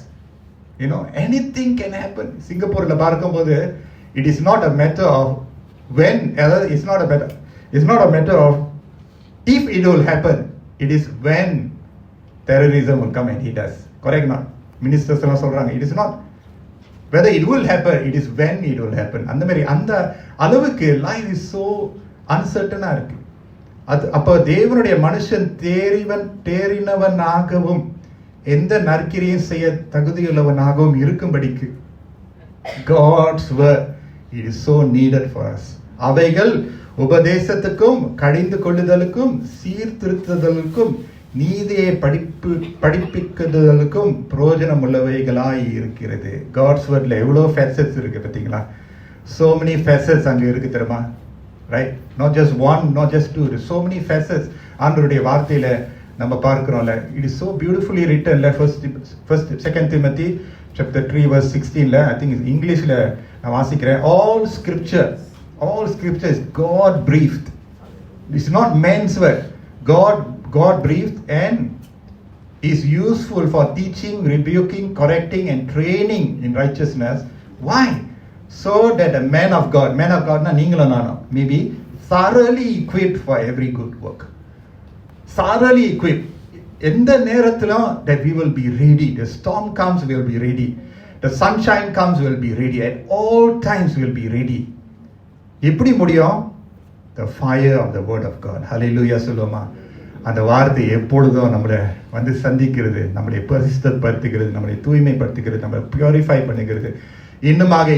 Anything can happen. சிங்கப்பூர்ல பார்க்கும்போது, it is not a matter of when, it's not a matter of if it will happen, it is when terrorism will come and hit us. Correct not? Ministers எல்லாம் சொல்றாங்க, it is not whether it will happen, it is when it will happen. அந்த அளவுக்கு life is so uncertain இருக்கு. அப்போ தேவனுடைய மனுஷன் தேறினவனாகவும் எந்த நற்கிரியும் செய்ய தகுதியுள்ளவனாகவும் இருக்கும்படிக்கு God's word, it is so needed for us. அவைகள் உபதேசத்துக்கும் கடிந்து கொள்ளுதலுக்கும் சீர்திருத்துதலுக்கும் நீதியை படிப்பிக்குதலுக்கும் பிரயோஜனம் உள்ளவைகளாய் இருக்கிறது. God's wordல எவ்வளோ facets இருக்கு பார்த்தீங்களா? So many facets அங்க இருக்கு தெரியுமா? Right? Not just one, not just two. There's so many facets. ஆண்டவருடைய வார்த்தையில நம்ம பார்க்கிறோம்ல. It is so beautifully written. First 2 Timothy chapter 3 verse 16 I think in Englishல நான் வாசிக்கிறேன். All scripture is God breathed. It's not man's word. God breathed and is useful for teaching, rebuking, correcting and training in righteousness. Why? So that the man of God na நீங்களும் நானும் may be thoroughly equipped for every good work. Thoroughly equipped. எந்த நேரத்திலும் that we will be ready. The storm comes, we will be ready. The sunshine comes, we will be ready. At all times we will be ready. எப்படி முடியும்? The fire of the word of God. Hallelujah சொல்லுமா? அந்த வார்த்தை எப்பொழுதும் நம்மளை வந்து சந்திக்கிறது, நம்மளை பரிசுத்தப்படுத்துகிறது, நம்மளை தூய்மைப்படுத்துகிறது, நம்மளை பியூரிஃபை பண்ணுகிறது. இன்னுமாக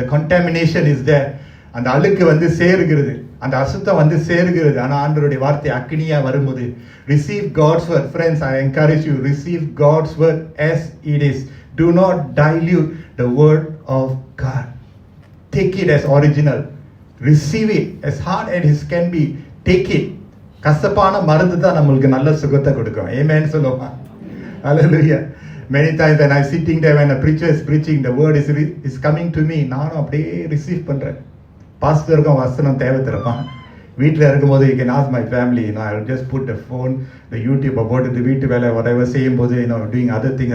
the contamination is there. அந்த அழுக்கு வந்து சேருகிறது, அந்த அசுத்தம் வந்து சேருகிறது. ஆனால் ஆண்டவருடைய வார்த்தை அக்னியா வரும்போது receive God's word. Friends, I encourage you, receive God's word as it is. Do not dilute the word of God. Take it as original. Receive it as hard as it can be. Take it. கசப்பான மருந்து தான் நம்மளுக்கு நல்ல சுகத்தை கொடுக்கும். Amen சொல்லுமா? Hallelujah. Many times when I'm sitting there, when a preacher is preaching, the word is coming to me. நானும் அப்படியே ரிசீவ் பண்றேன். பாஸ்டருக்கும் வசனம் தேவை திறப்பான். வீட்டில் இருக்கும்போது you can ask my family, I will just put the phone, the YouTube about the வீட்டு வேலை whatever செய்யும் போது doing other things,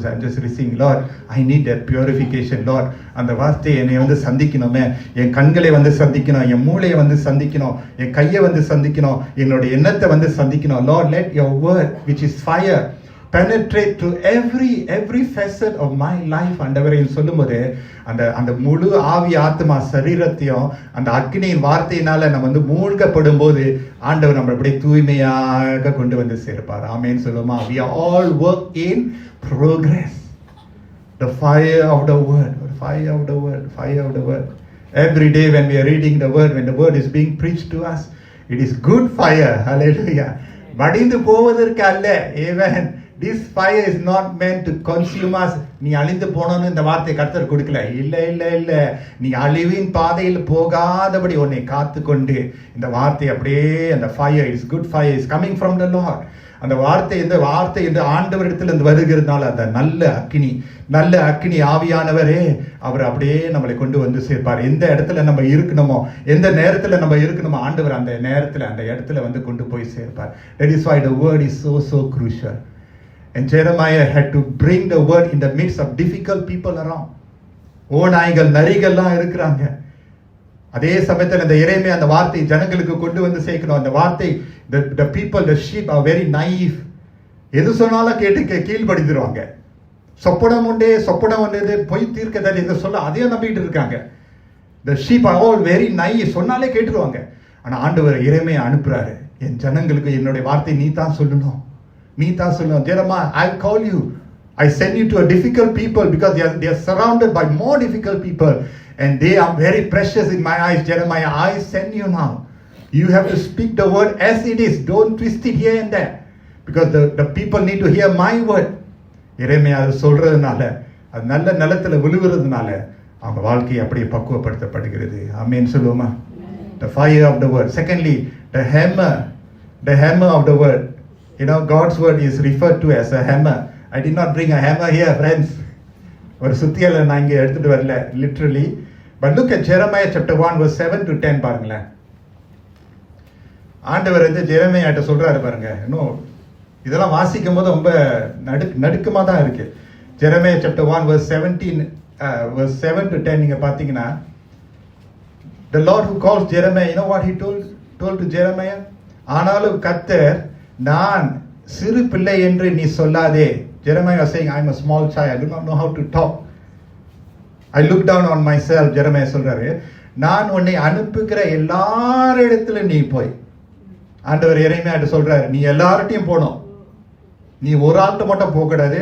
I'm just receiving. Lord, I need that purification. Lord, அந்த வார்த்தை என்னை வந்து சந்திக்கணுமே, என் கண்களை வந்து சந்திக்கணும், என் மூளையை வந்து சந்திக்கணும், என் கையை வந்து சந்திக்கணும், என்னோட எண்ணத்தை வந்து சந்திக்கணும். Lord, let your word which is fire penetrate to every facet of my life. ஆண்டவரே சொல்லும்போது அந்த முழு ஆவி ஆத்மா சரீரத்தையும் அந்த அக்னியின் வார்த்தையினால நம்ம வந்து மூழ்கப்படும் போது ஆண்டவர் நம்ம அப்படியே தூய்மையாக கொண்டு வந்து சேர்ப்பார். ஆமென் சொல்லுமா? We are all work in progress. The fire of the word. Every day when we are reading the word, when the word is being preached to us, it is good fire. Hallelujah. மடிந்து போவதற்கு அல்ல. Amen. This fire is not meant to consume us. நீ அழிந்து போனோன்னு இந்த வார்த்தை கர்த்தர் கொடுக்கல. இல்ல நீ அழிவின் பாதையில் போகாதபடி உன்னை காத்து கொண்டு இந்த வார்த்தை அப்படியே அந்த fire is good fire is coming from the Lord. அந்த வார்த்தை இந்த ஆண்டவரிடத்திலிருந்து வருகிறதுனால அந்த நல்ல அக்கினி ஆவியானவரே அவர் அப்படியே நம்மளை கொண்டு வந்து சேர்ப்பார். எந்த இடத்துல நம்ம இருக்கணுமோ, எந்த நேரத்துல நம்ம இருக்கணுமோ ஆண்டவர் அந்த நேரத்துல அந்த இடத்துல வந்து கொண்டு போய் சேர்ப்பார். That is why the word is so crucial. And Jeremiah had to bring the word in the midst of difficult people around. ஓநாய்கள் நரிகள்லாம் இருக்கிறாங்க. அதே சமயத்தில் இந்த எரேமியா அந்த வார்த்தை ஜனங்களுக்கு கொண்டு வந்து சேர்க்கணும். அந்த வார்த்தை the people, the sheep are very naive. எது சொன்னாலும் கேட்டு கீழ்படுத்திடுவாங்க. சொப்பனம் உண்டு பொய் தீர்க்கதரிசி எதை சொல்ல அதையும் நம்பிட்டு இருக்காங்க. The sheep are all very naive. சொன்னாலே கேட்டுருவாங்க. ஆனா ஆண்டவர் எரேமியா அனுப்புறாரு, என் ஜனங்களுக்கு என்னுடைய வார்த்தை நீ தான் சொல்லணும். Jeremiah, I call you, I send you to a difficult people because they are surrounded by more difficult people and they are very precious in my eyes. Jeremiah, I send you now. You have to speak the word as it is. Don't twist it here and there because the people need to hear my word. எரேமியா அது சொல்றதுனால, அது நல்ல நிலத்துல விழுகிறதுனால அவங்க வாழ்க்கை அப்படியே பக்குவப்படுத்தப்படுகிறது. ஆமென் சொல்லுவோமா? The fire of the word. Secondly, the hammer of the word. God's word is referred to as a hammer. I did not bring a hammer here, friends. ஒரு சுத்தியலை நான் இங்கே எடுத்துட்டு வரல literally. But look at Jeremiah chapter 1 verse 7 to 10 பாருங்களேன். ஆண்டவர் ஜெரேமியாட்ட சொல்றாரு பாருங்க. இன்னும் இதெல்லாம் வாசிக்கும் போது ரொம்ப நடுக்கமா தான் இருக்கு. Jeremiah chapter 1 verse 7 to 10 நீங்க பாத்தீங்கன்னா, the Lord who calls Jeremiah, you know what he told to Jeremiah? ஆனாலும் கர்த்தர், நான் சிறு பிள்ளை என்று நீ சொல்லாதே. Jeremiah was saying, I'm a small child, I do not know how to talk, I look down on myself. Jeremiah சொல்றாரு, நான் உன்னை அனுப்புகிற எல்லாரிடத்துல நீ போய். ஆண்டவர் எரேமியாட்ட சொல்றாரு, நீ எல்லார்ட்டையும் போகணும். நீ ஒரு ஆள்கிட்ட மட்டும் போகக்கூடாது,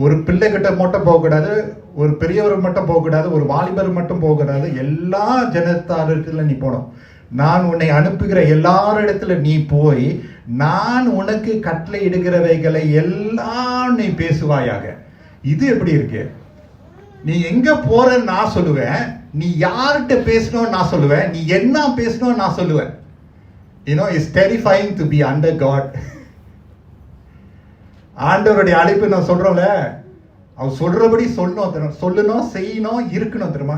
ஒரு பிள்ளை கிட்ட மட்டும் போகக்கூடாது, ஒரு பெரியவர் மட்டும் போகக்கூடாது, ஒரு வாலிபர் மட்டும் போகக்கூடாது, எல்லா ஜனத்தாரிடத்துல நீ போகணும். நான் உன்னை அனுப்புகிற எல்லாரிடத்துல நீ போய் நான் உனக்கு கட்டளை இடுகிறவைகளை எல்லாம் நீ பேசுவாயாக. இது எப்படி இருக்கு? நீ எங்க போறன்னு நான் சொல்லுவேன், நீ யார்கிட்ட பேசணும் நான் சொல்லுவேன், நீ என்ன பேசணும் நான் சொல்லுவேன். It's terrifying to be under God. ஆண்டவருடைய அழைப்பு நான் சொல்றோம்ல, அவர் சொல்றபடி சொல்லணும், செய்யணும், இருக்கணும் தெரியுமா?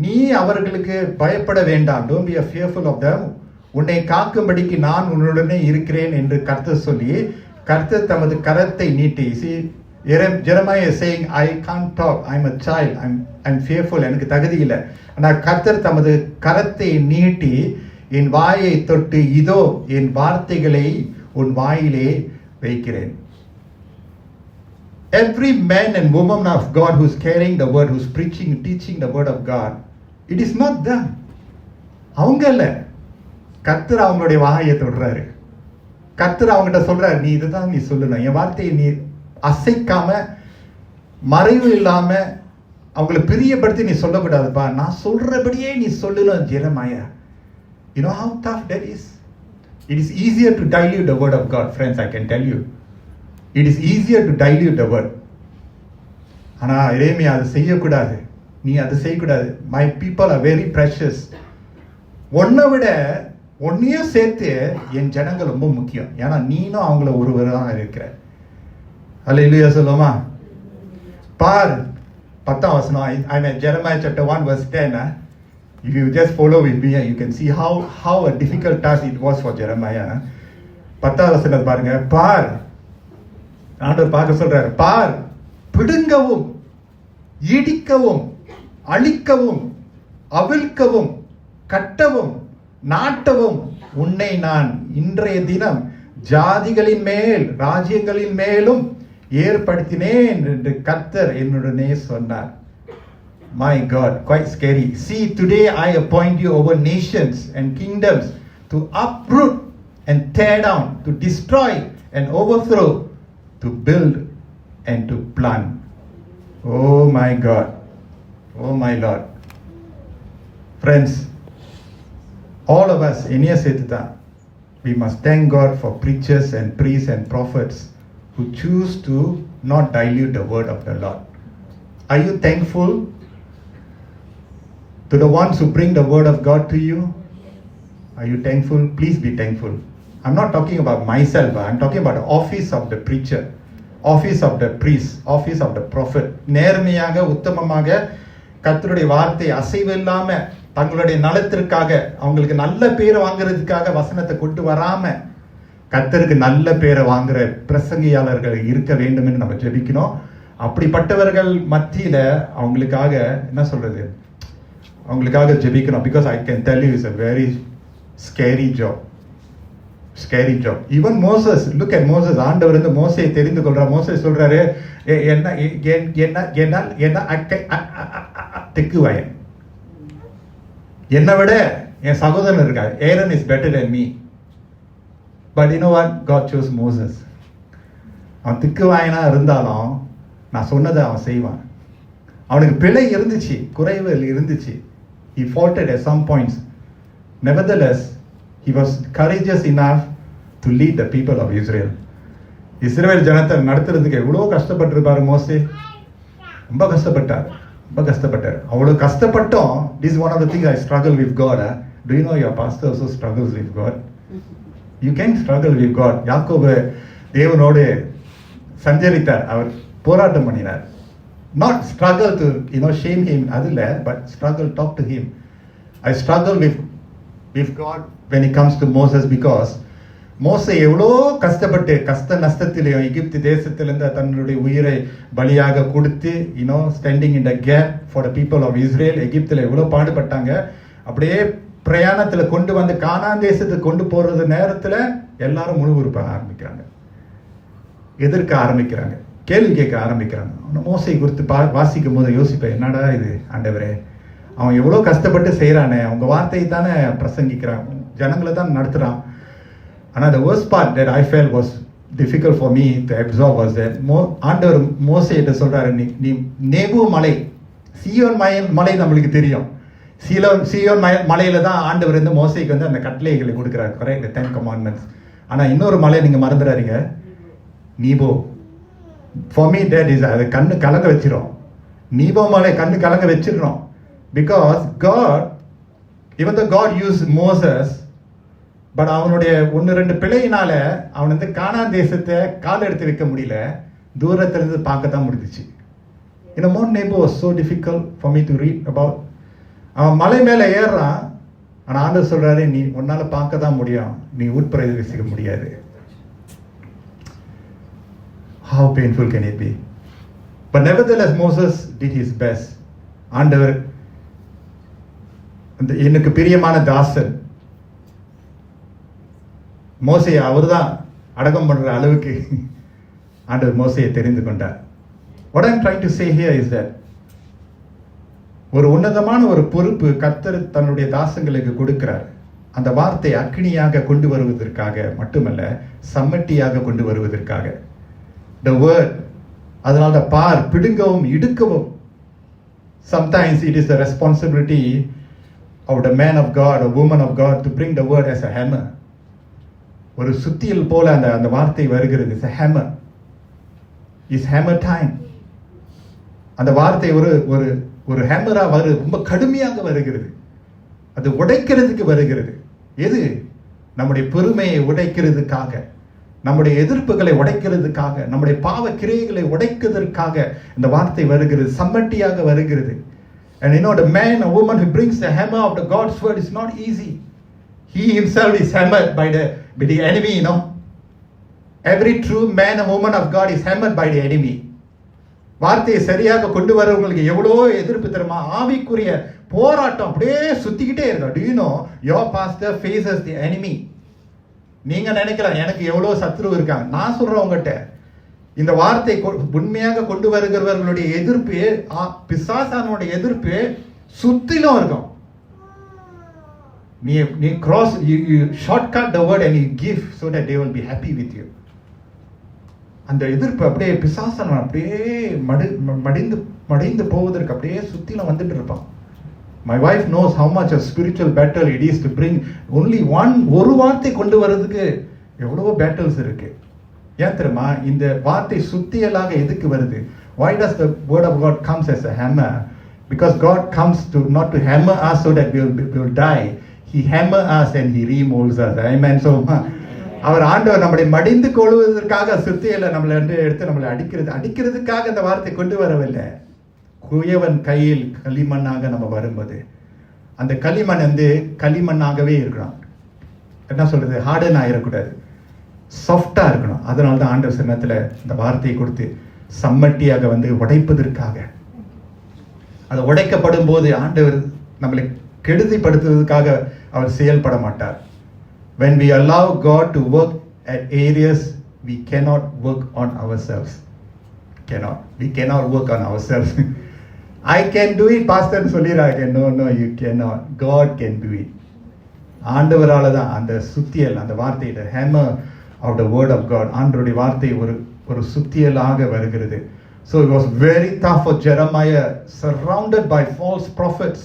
நீ அவர்களுக்கு பயப்பட வேண்டாம். Don't be fearful of them. உன்னை காக்கும்படிக்கு நான் உன்னுடனே இருக்கிறேன் என்று கர்த்தர் சொல்லி, கர்த்தர் தமது கரத்தை நீட்டி. Jeremiah is saying, I can't talk, I'm a child, I'm fearful, எனக்கு தகுதி இல்லை. ஆனால் கர்த்தர் தமது கரத்தை நீட்டி என் வாயை தொட்டு, இதோ என் வார்த்தைகளை உன் வாயிலே வைக்கிறேன். Every man and woman of God who's carrying the word, who's preaching, teaching the word of God, it is not them. அவங்க இல்ல, கர்த்தர் அவங்களுடைய வாயை தொடுறாரு. கர்த்தர் அவங்ககிட்ட சொல்றாரு, நீ இதுதான் நீ சொல்லணும், என் வார்த்தையை நீ அசைக்காம, மறைவு இல்லாம, அவங்களை பிரியப்படுத்தி நீ சொல்லக்கூடாதுப்பா, நான் சொல்றபடியே நீ சொல்லணும். Jeremiah, you know how tough that is? It is easier to dilute the word of God, friends, I can tell you. It is easier to dilute the word. ஆனா எரேமியா அதை செய்யக்கூடாது, நீ அதை செய்யக்கூடாது. My people are very precious. உன்னை விட உன்னையும் சேர்த்து என் ஜனங்கள் ரொம்ப முக்கியம். ஏன்னா நீனும் அவங்கள ஒருவர் தான் இருக்கிற. அல்லேலூயா சொல்லுமா? பார் 10ஆம் வசனம். I'm at Jeremiah chapter 1 verse 10. If you just follow with me, you can see how a difficult task it was for Jeremiah. 10ஆம் வசனம் பாருங்க. பார், ஆண்டவர் பார்க்க சொல்றாரு, பார், பிடுங்கவும், இடிக்கவும், அழிக்கவும், அவிழ்க்கவும், கட்டவும், நாட்டவும் உன்னை நான் இன்றைய தினம் ஜாதிகளின் மேல், ராஜ்யங்களின் மேலும் ஏற்படுத்தினேன் என்று கர்த்தர் என்னுடனே சொன்னார். My God, quite scary. See, today I appoint you over nations and kingdoms to uproot and tear down, to destroy and overthrow, to build and to plant. Oh my God. Oh my Lord. Friends, all of us, Eniya Sethuda, we must thank God for preachers and priests and prophets who choose to not dilute the word of the Lord. Are you thankful to the ones who bring the word of God to you? Are you thankful? Please be thankful. I'm not talking about myself. I'm talking about the office of the preacher, office of the priest, office of the prophet. நேர்மையாக, உத்தமமாக, கர்த்தருடைய வார்த்தை அசைவு இல்லாம, தங்களுடைய நலத்திற்காக, அவங்களுக்கு நல்ல பேரை வாங்குறதுக்காக வசனத்தை கொண்டு வராம, கர்த்தருக்கு நல்ல பேரை வாங்குற பிரசங்கியாளர்கள் இருக்க வேண்டும் என்று நம்ம ஜெபிக்கணும். அப்படிப்பட்டவர்கள் மத்தியில அவங்களுக்காக என்ன சொல்றது, அவங்களுக்காக ஜெபிக்கணும். Because I can tell you it's a very scary job. scary job. Even Moses, look at Moses. ஆண்டவர் வந்து மோசையை தெரிந்து கொள்றார். மோசே சொல்றாரு, என்ன திக்குவாயன், என்னை விட என் சகோதரன் இருக்காரு, Aaron is better than me. But you know what? God chose Moses. அவன் திக்குவாயனா இருந்தாலும் நான் சொன்னதை அவன் செய்வான். அவனுக்கு பிழை இருந்துச்சு, குறைவுகள் இருந்துச்சு. He faltered at some points. Nevertheless, he was courageous enough to lead the people of Israel. இஸ்ரவேல் ஜனத்தை நடத்துறதுக்கு எவ்வளோ கஷ்டப்பட்டிருப்பாரு மோசே. ரொம்ப கஷ்டப்பட்டார். அவ்வளோ கஷ்டப்பட்டோம். This is one of the things I struggle with God. Do you know your pastor also struggles with God? You can struggle with God. யாக்கோபு தேவனோடு சஞ்சரித்தார், அவர் போராட்டம் பண்ணினார். Not struggle to shame him, adilla, but struggle, talk to him. I struggle with God when it comes to Moses, because மோசே எவ்வளோ கஷ்டப்பட்டு கஷ்ட நஷ்டத்திலையும் எகிப்து தேசத்திலிருந்து தன்னுடைய உயிரை பலியாக கொடுத்து standing in the gap for the people of Israel. எகிப்தில் எவ்வளோ பாடுபட்டாங்க. அப்படியே பிரயாணத்தில் கொண்டு வந்து கானான் தேசத்துக்கு கொண்டு போறது நேரத்தில் எல்லாரும் முழுவுறுப்ப ஆரம்பிக்கிறாங்க, எதிர்க்க ஆரம்பிக்கிறாங்க, கேள்வி கேட்க ஆரம்பிக்கிறாங்க. மோசை குறித்து வாசிக்கும் போது யோசிப்பேன், என்னடா இது ஆண்டவரே, அவன் எவ்வளோ கஷ்டப்பட்டு செய்கிறானே, அவங்க வார்த்தையை தானே பிரசங்கிக்கிறான், ஜனங்களை தான் நடத்துகிறான். ஆனால் the worst part that I felt was difficult for me to absorb was that ஆண்டவர் மோசையிட்ட சொல்கிறாரு, நீ நேபு மலை, சீயோன் மலை நம்மளுக்கு தெரியும். சீயோன் மலையில தான் ஆண்டவர் வந்து மோசைக்கு வந்து அந்த கட்டளைகளை கொடுக்குறாரு, கரெக்ட், 10 commandments. ஆனால் இன்னொரு மலை நீங்கள் மறந்துடாதீங்க, நீபோ. For me that is, அது கண்ணு கலங்க வச்சிடும். நீபோ மலை கண்ணு கலங்க வச்சிடணும். Because God, even though God used Moses, but அவனுடைய 1-2 பிழையினால அவன் வந்து கானான் தேசத்தை கால் எடுத்து வைக்க முடியல, தூரத்திலிருந்து பார்க்க தான் முடிஞ்சிச்சு. Mount Nebo was so difficult for me to read about. அவன் மலை மேலே ஏறுறான், ஆனால் ஆண்டவர் சொல்றாரு, நீ உன்னால பார்க்க தான் முடியும், நீ உட்பிரவேசிக்க முடியாது. How painful can it be? But nevertheless, Moses did his best. ஆண்டவர் எனக்கு பிரியமான தாசன் மோசையை அவர் தான் அடக்கம் பண்ற அளவுக்கு ஆண்டவர் மோசையை தெரிந்து கொண்டார். What I'm trying to say here is that ஒரு உன்னதமான ஒரு பொறுப்பு கர்த்தர் தன்னுடைய தாசங்களுக்கு கொடுக்கிறார். அந்த வார்த்தை அக்னியாக கொண்டு வருவதற்காக மட்டுமல்ல, சம்மட்டியாக கொண்டு வருவதற்காக. The word, அதனால பார், பிடுங்கவும் இடுக்கவும். Sometimes it is the responsibility of the man of God or woman of God to bring the word as a hammer. ஒரு சுத்தியல் போல அந்த வார்த்தை வருகிறது. It's a hammer. It's hammer time. அந்த வார்த்தை ஒரு ஹேமரா ரொம்ப கடுமையாக வருகிறது. அது உடைக்கிறதுக்கு வருகிறது. எது? நம்முடைய பெருமையை உடைக்கிறதுக்காக, நம்முடைய எதிர்ப்புகளை உடைக்கிறதுக்காக, நம்முடைய பாவ கிரியைகளை உடைக்கிறதுக்காக இந்த வார்த்தை வருகிறது, சம்மட்டியாக வருகிறது. And the man or woman who brings the hammer of the God's word is not easy. He himself is hammered by the enemy, Every true man or woman of God is hammered by the enemy. வார்த்தையை சரியாக கொண்டு வரவங்களுக்கு எவ்வளோ எதிர்ப்பு தருமா, ஆவிக்குரிய போராட்டம் அப்படியே சுத்திக்கிட்டே இருக்கும். Do you know your pastor faces the enemy? நீங்க நினைக்கலாம் எனக்கு எவ்வளோ சத்ரு இருக்காங்க. நான் சொல்றேன் உங்ககிட்ட, இந்த வார்த்தை உண்மையாக கொண்டு வருகிறவர்களுடைய எதிர்ப்பு, பிசாசானுடைய எதிர்ப்பு சுத்திலும் இருக்கும். நீ cross, you shortcut the word and you give so that they will be happy with you. அந்த எதிர்ப்பு அப்படியே பிசாசன் அப்படியே மடிந்து போவதற்கு அப்படியே சுத்தில வந்துட்டு இருப்பான். My wife knows how much a spiritual battle it is to bring only ஒரு வார்த்தை கொண்டு வரதுக்கு எவ்வளவோ பேட்டல்ஸ் இருக்கு. ஏன் தெரியுமா? இந்த வார்த்தை சுத்தியலாக எதுக்கு வருது? Why does the word of God comes as a hammer? Because God comes to not to hammer us so that we will die. He hammer us and he remolds us. Amen. So அவர் ஆண்டவர் நம்மளை மடிந்து கொள்வதற்காக சுத்தியலை நம்மளை எடுத்து நம்மளை அடிக்கிறதுக்காக இந்த வார்த்தை கொண்டு வரவில்லை. குயவன் கையில் களிமண்ணாக நம்ம வரும்போது அந்த களிமண் வந்து களிமண்ணாகவே இருக்கணும். என்ன சொல்றது? ஹார்டன் ஆயிடக்கூடாது, சாஃப்டா இருக்கணும். அதனால தான் ஆண்டவர் சின்னத்துல இந்த வார்த்தையை கொடுத்து சம்மட்டியாக வந்து உடைப்பதற்காக. அது உடைக்கப்படும் போது ஆண்டவர் நம்மளை கெடுதிப்படுத்துவதற்காக அவர் செயல்பட மாட்டார். when we allow God to work at areas we cannot work on ourselves. We cannot work on ourselves. I can do it, pastor சொல்லிராங்க. No, you cannot. God can do it. ஆண்டவரால தான் அந்த சுத்தியல், அந்த வார்த்தை, the hammer of the word of God, ஆண்டவருடைய வார்த்தை ஒரு சுத்தியலாக வருகிறது. So it was very tough for Jeremiah, surrounded by false prophets,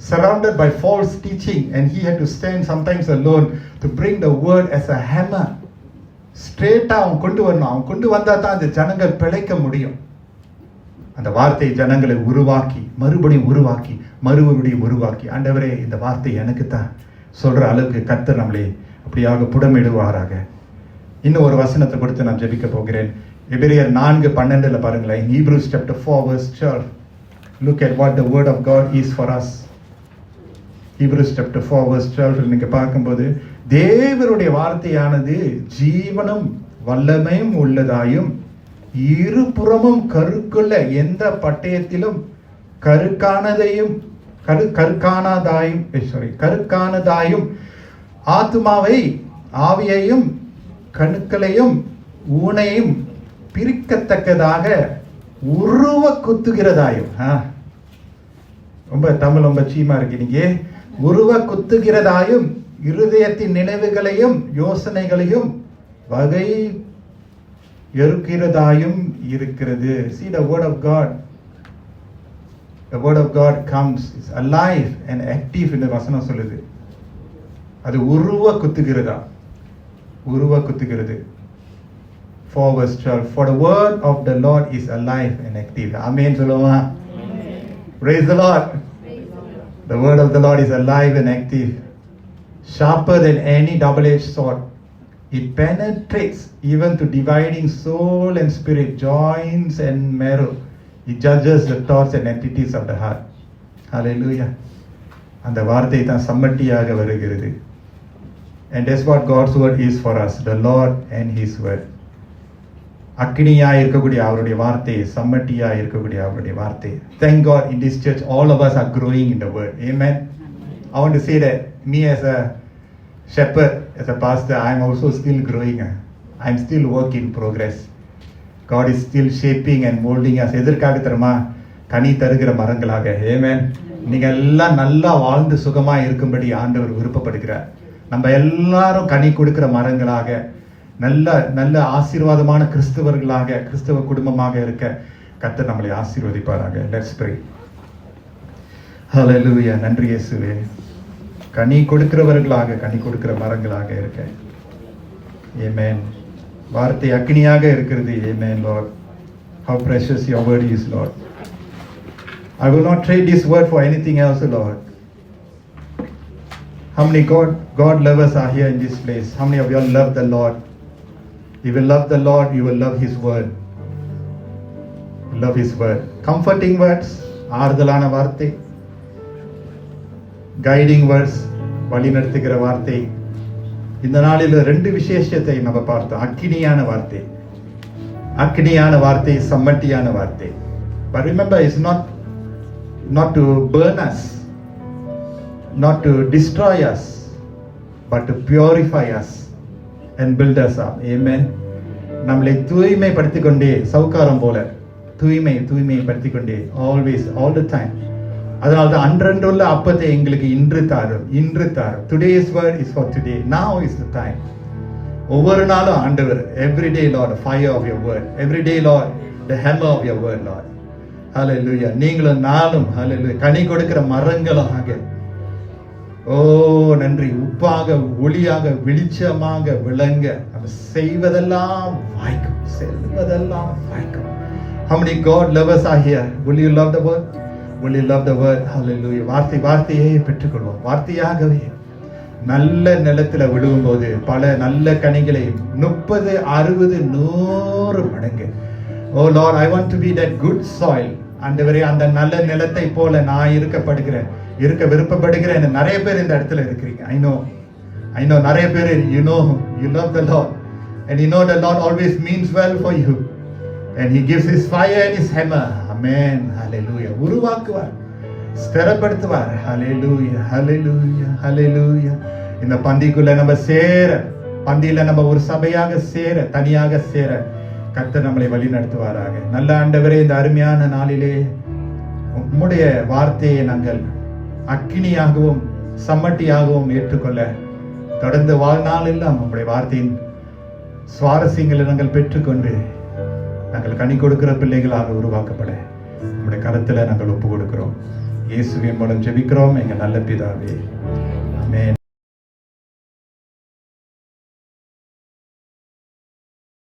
surrounded by false teaching, and he had to stand sometimes alone to bring the word as a hammer. Straight அவன் கொண்டு வரணும். அவன் கொண்டு வந்தா தான் அந்த ஜனங்கள் பிழைக்க முடியும். அந்த வார்த்தை ஜனங்களை உருவாக்கி மறுபடியும் உருவாக்கி ஆண்டவரே இந்த வார்த்தை எனக்கு தான் சொல்ற அளவுக்கு கர்த்தர் நம்மளை அப்படியாக புடமிடுவாராக. இன்னும் ஒரு வசனத்தை கொடுத்து நான் ஜெபிக்க போகிறேன். எபிரேயர் 4:12 பாருங்களேன். Hebrews chapter 4 verse 12. Look at what the word of God is for us. Hebrews chapter 4 verse 12 நீங்க பார்க்கும்போது, தேவனுடைய வார்த்தையானது ஜீவனும் வல்லமையும் உள்ளதாயும் இருபுறமும் கருக்குள்ள எந்த பட்டயத்திலும் கருக்கானதாயும் ஆத்துமாவை ஆவியையும் கணுக்களையும் ஊனையும் பிரிக்கத்தக்கதாக உருவ குத்துகிறதாயும். தமிழ் ரொம்ப சீமா இருக்கு. நீங்க உருவ குத்துகிறதாயும் இருதயத்தின் நினைவுகளையும் யோசனைகளையும் வகை எறுக்கிறதாயும் இருக்கிறது. See, the word of God, the word of God comes, is alive and active. இந்த வசனம் சொல்லுது அது உருவ குத்துகிறது. 4 verse 12. For the word of the Lord is alive and active. Amen சொல்லுமா? Praise the Lord. The word of the Lord is alive and active, sharper than any double-edged sword. It penetrates even to dividing soul and spirit, joints and marrow. It judges the thoughts and entities of the heart. Hallelujah. அந்த வார்த்தை தான் சம்மட்டியாக வருகிறது. And that's what God's word is for us, the Lord and His word. அக்கினியாய் இருக்கக்கூடிய அவருடைய வார்த்தை, சம்மட்டியாய் இருக்கக்கூடிய அவருடைய வார்த்தை. Thank God in this church all of us are growing in the word. Amen. I want to say that me as a shepherd, as a pastor, I am also still growing. I am still work in progress. God is still shaping and molding us. எதற்காக தெரியுமா? கனி தருகிற மரங்களாக. Amen. நீங்க எல்லாம் நல்லா வாழ்ந்து சுகமா இருக்கும்படி ஆண்டவர் விருப்பப்படுகிறார். நம்ம எல்லாரும் கனி கொடுக்கிற மரங்களாக, நல்ல நல்ல ஆசீர்வாதமான கிறிஸ்தவர்களாக, கிறிஸ்தவ குடும்பமாக இருக்க கர்த்தர் நம்மளை ஆசீர்வதிப்பாராக. Let's pray. Hallelujah. நன்றி இயேசுவே. கனி கொடுக்கிறவர்களாக, கனி கொடுக்கிற மரங்களாக இருக்க. Amen. வார்த்தை அக்கினியாக இருக்கிறது. Amen, Lord. How precious your word is, Lord. I will not trade this word for anything else, Lord. How many God lovers are here in this place? How many of you all love the Lord? You will love the Lord, you will love His word. Love His word. Comforting words, ஆறுதலான வார்த்தை. Guiding words, வழி நடத்துகிற வார்த்தை. இந்த நாளில் 2 விசேஷத்தை நம்ம பார்த்தோம். அக்கினியான வார்த்தை, சம்மட்டியான வார்த்தை. But remember, it's not to burn us, not to destroy us, but to purify us and build us up. Amen. நம்மளை தூய்மைப்படுத்திக் கொண்டே, சவுக்காரம் போல தூய்மைப்படுத்திக் கொண்டே, always, all the time. அதனால தான் அன்றன்றுள்ள அப்பத்தை எங்களுக்கு இன்று தாரும். Today's word is for today. Now is the time. ஒவ்வொரு நாளும் ஆண்டவர், every day Lord, the fire of your word. Every day Lord, the hammer of your word, Lord. Hallelujah. நீங்களும் நானும் hallelujah கனி கொடுக்கிற மரங்களாக, ஓ நன்றி, உப்பாக, ஒளியாக, வெளிச்சமாக விளங்க நம்ம செய்வதெல்லாம் வாய்க்கும். How many God lovers are here? Will you love the word? Will you love the word? Hallelujah. வார்த்தையை பெற்றுக்கொள்வோம். வார்த்தையாகவே நல்ல நிலத்துல விடும்போது பல நல்ல கனிகளை 30, 60, 100 மடங்கு. Oh Lord, I want to be that good soil. ஆண்டவரே, அந்த நல்ல நிலத்தை போல நான் இருக்க விருப்பப்படுகிறேன். நிறைய பேர் இந்த இடத்துல இருக்கிறீங்க. I know நிறைய பேர் you love the Lord, and you know the Lord always means well for you, and He gives His fire and His hammer. Amen. Hallelujah. உருவாக்குவார், ஸ்திரப்படுத்துவார். Hallelujah. இந்த பந்திக்குள்ள நம்ம சேர, பந்தியில நம்ம ஒரு சபையாக சேர, தனியாக சேர கர்த்தர் நம்மளை வழி நடத்துவாராக. நல்ல ஆண்டவரே, இந்த அருமையான நாளிலே உம்முடைய வார்த்தையை நாங்கள் அக்கினியாகவும் சம்மட்டியாகவும் ஏற்றுக்கொள்ள தொடர்ந்து வாழ்நாள் எல்லாம் உம்முடைய வார்த்தையின் சுவாரஸ்யங்களை நாங்கள் பெற்றுக்கொண்டு நாங்கள் கனி கொடுக்கிற பிள்ளைகளாக உருவாக்கப்பட உம்முடைய கரத்துல நாங்கள் ஒப்பு கொடுக்கிறோம். இயேசுவின் மூலம் ஜெபிக்கிறோம் எங்கள் நல்ல பிதாவே. ஆமென்.